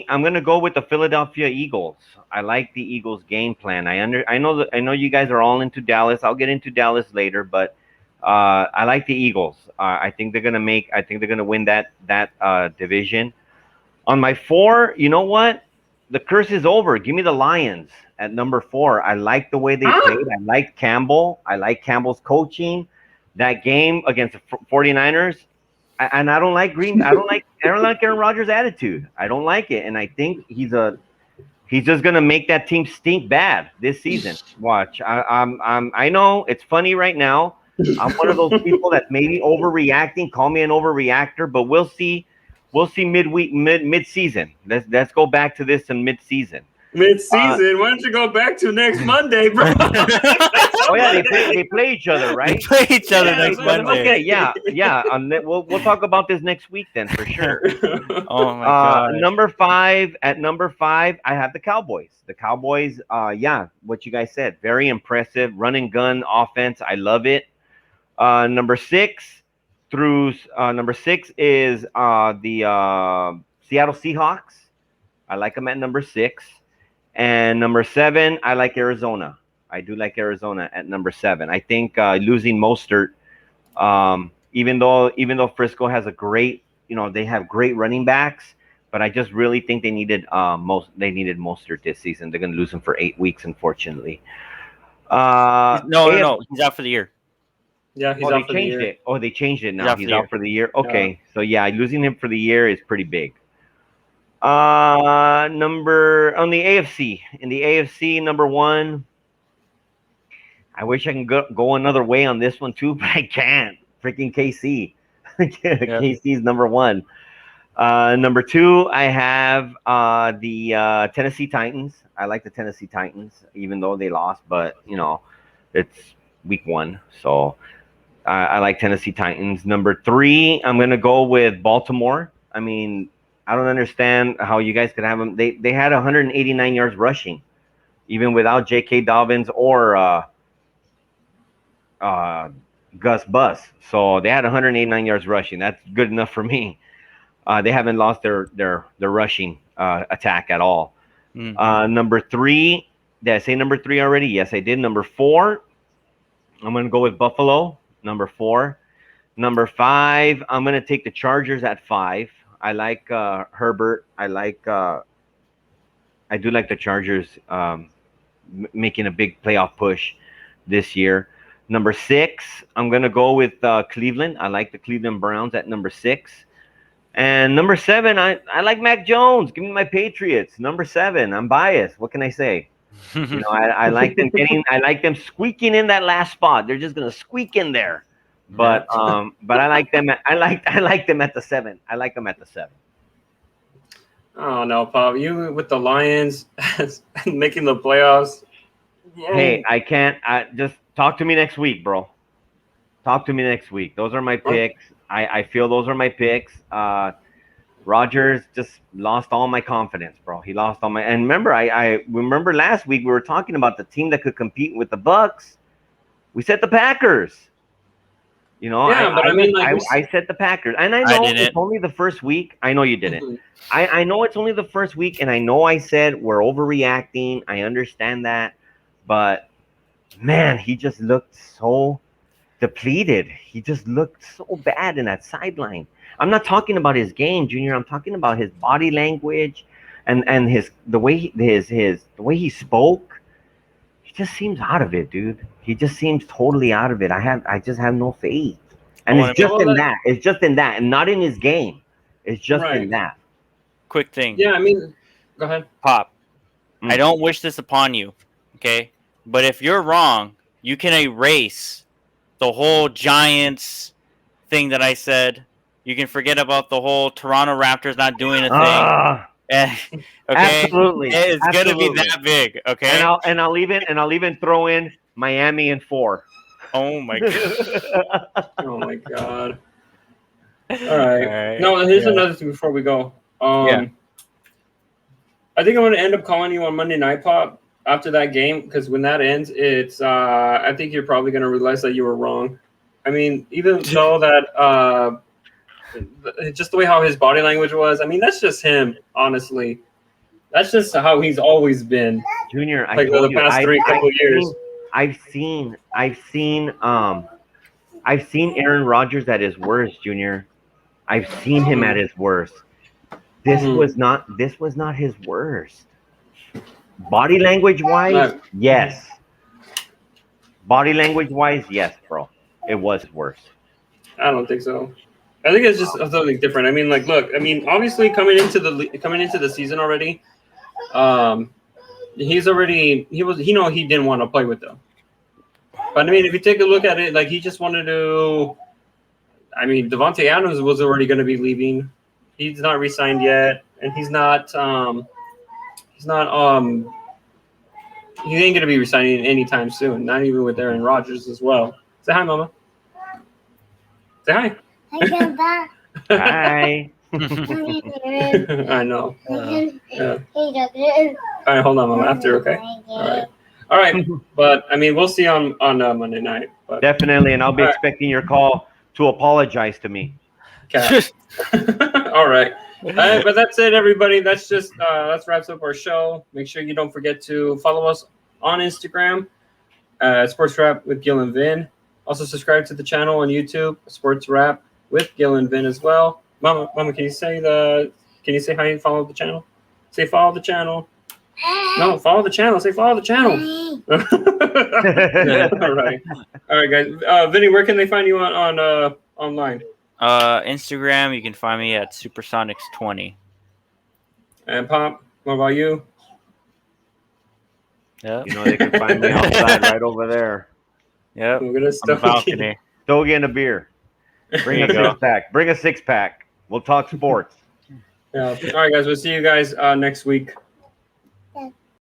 I'm gonna go with the Philadelphia Eagles. I like the Eagles' game plan. I know you guys are all into Dallas. I'll get into Dallas later, but I like the Eagles. I think they're gonna win that division. On my 4, you know what? The curse is over. Give me the Lions at number 4. I like the way they played. I like Campbell. I like Campbell's coaching. That game against the 49ers. And I don't like I don't like Aaron Rodgers' attitude. I don't like it. And I think he's just gonna make that team stink bad this season. Watch. I know it's funny right now. I'm one of those people that's maybe overreacting. Call me an overreactor, but we'll see. We'll see mid-season. Let's go back to this in mid-season. Mid-season? Why don't you go back to next Monday, bro? Oh yeah, they play each other, right? They play each other next Monday. Okay, yeah. We'll talk about this next week then for sure. Oh my god. Number 5, I have the Cowboys. The Cowboys, what you guys said, very impressive run and gun offense. I love it. Number 6 is the Seattle Seahawks. I like them at number 6. And number 7, I like Arizona. I do like Arizona at number 7. I think losing Mostert, even though Frisco has a great, they have great running backs, but I just really think they needed Mostert this season. They're going to lose him for 8 weeks, unfortunately. No, he's out for the year. Yeah, he's out for the year. Oh, they changed it now. He's out for the year. Okay, so yeah, losing him for the year is pretty big. Number on the AFC. In the AFC, number 1. I wish I can go another way on this one too, but I can't. Freaking KC. KC is number 1. Number 2, I have the Tennessee Titans. I like the Tennessee Titans, even though they lost, but it's week 1, so I like Tennessee Titans. Number 3, I'm gonna go with Baltimore. I mean, I don't understand how you guys could have them. They had 189 yards rushing, even without J.K. Dobbins or Gus Bus. So they had 189 yards rushing. That's good enough for me. They haven't lost their rushing attack at all. Mm-hmm. Number 3, did I say number 3 already? Yes, I did. Number 4, I'm going to go with Buffalo. Number 4. Number 5, I'm going to take the Chargers at 5. I like Herbert. I do like the Chargers making a big playoff push this year. Number 6, I'm going to go with Cleveland. I like the Cleveland Browns at number 6. And number 7, I like Mac Jones. Give me my Patriots. Number 7, I'm biased. What can I say? I like them I like them squeaking in that last spot. They're just going to squeak in there. But I like them. I like them at the 7. I like them at the 7. Oh no, Pop! You with the Lions making the playoffs. Hey, I can't. Just talk to me next week, bro. Talk to me next week. Those are my picks. I feel those are my picks. Rodgers just lost all my confidence, bro. He lost all my. And remember, I remember last week we were talking about the team that could compete with the Bucks. We said the Packers. I said the Packers, and I know it's only the first week. I know you didn't. Mm-hmm. I know it's only the first week, and I know I said we're overreacting. I understand that, but man, he just looked so depleted. He just looked so bad in that sideline. I'm not talking about his game, Junior. I'm talking about his body language, and the way he spoke. He just seems out of it, dude. He just seems totally out of it. I just have no faith, and it's just in that. It's just in that, and not in his game. It's just in that. Quick thing. Yeah, I mean, go ahead, Pop. I don't wish this upon you, okay? But if you're wrong, you can erase the whole Giants thing that I said. You can forget about the whole Toronto Raptors not doing a thing. Okay, absolutely, it's gonna be that big. Okay, and I'll even throw in Miami in 4. Oh my god. Oh my god. All right. No, here's another thing before we go. I think I'm going to end up calling you on Monday Night, Pop, after that game, because when that ends, it's I think you're probably going to realize that you were wrong. I mean, even though that just the way how his body language was, I mean, that's just him, honestly. That's just how he's always been. Junior, like the past couple years. I've seen Aaron Rodgers at his worst, Junior. I've seen him at his worst. This was not his worst. Body language wise, yes. Body language wise, yes, bro. It was worse. I don't think so. I think it's just something different. I mean, like, look. I mean, obviously coming into the season already, he didn't want to play with them. But I mean, if you take a look at it, like he just wanted to. I mean, Devontae Adams was already going to be leaving. He's not re-signed yet, and he ain't going to be resigning anytime soon. Not even with Aaron Rodgers as well. Say hi, Mama. Say hi. Hi. I know. Yeah. All right, hold on, Mama. After, okay. All right. But I mean, we'll see on Monday night. But definitely, and I'll be expecting your call to apologize to me. All right. But that's it, everybody. That's just that wraps up our show. Make sure you don't forget to follow us on Instagram, Sports Rap with Gil and Vin. Also subscribe to the channel on YouTube, Sports Rap with Gil and Vin as well. Mama, can you say how you follow the channel? Say follow the channel. No, follow the channel. Say follow the channel. All right, guys. Vinny, where can they find you on online? Instagram, you can find me at Supersonics20. And Pop, what about you? Yeah. They can find me outside right over there. Yeah. We're gonna on the balcony. Stogie and a beer. Bring a 6-pack. Bring a 6-pack. We'll talk sports. Yeah. All right, guys. We'll see you guys next week.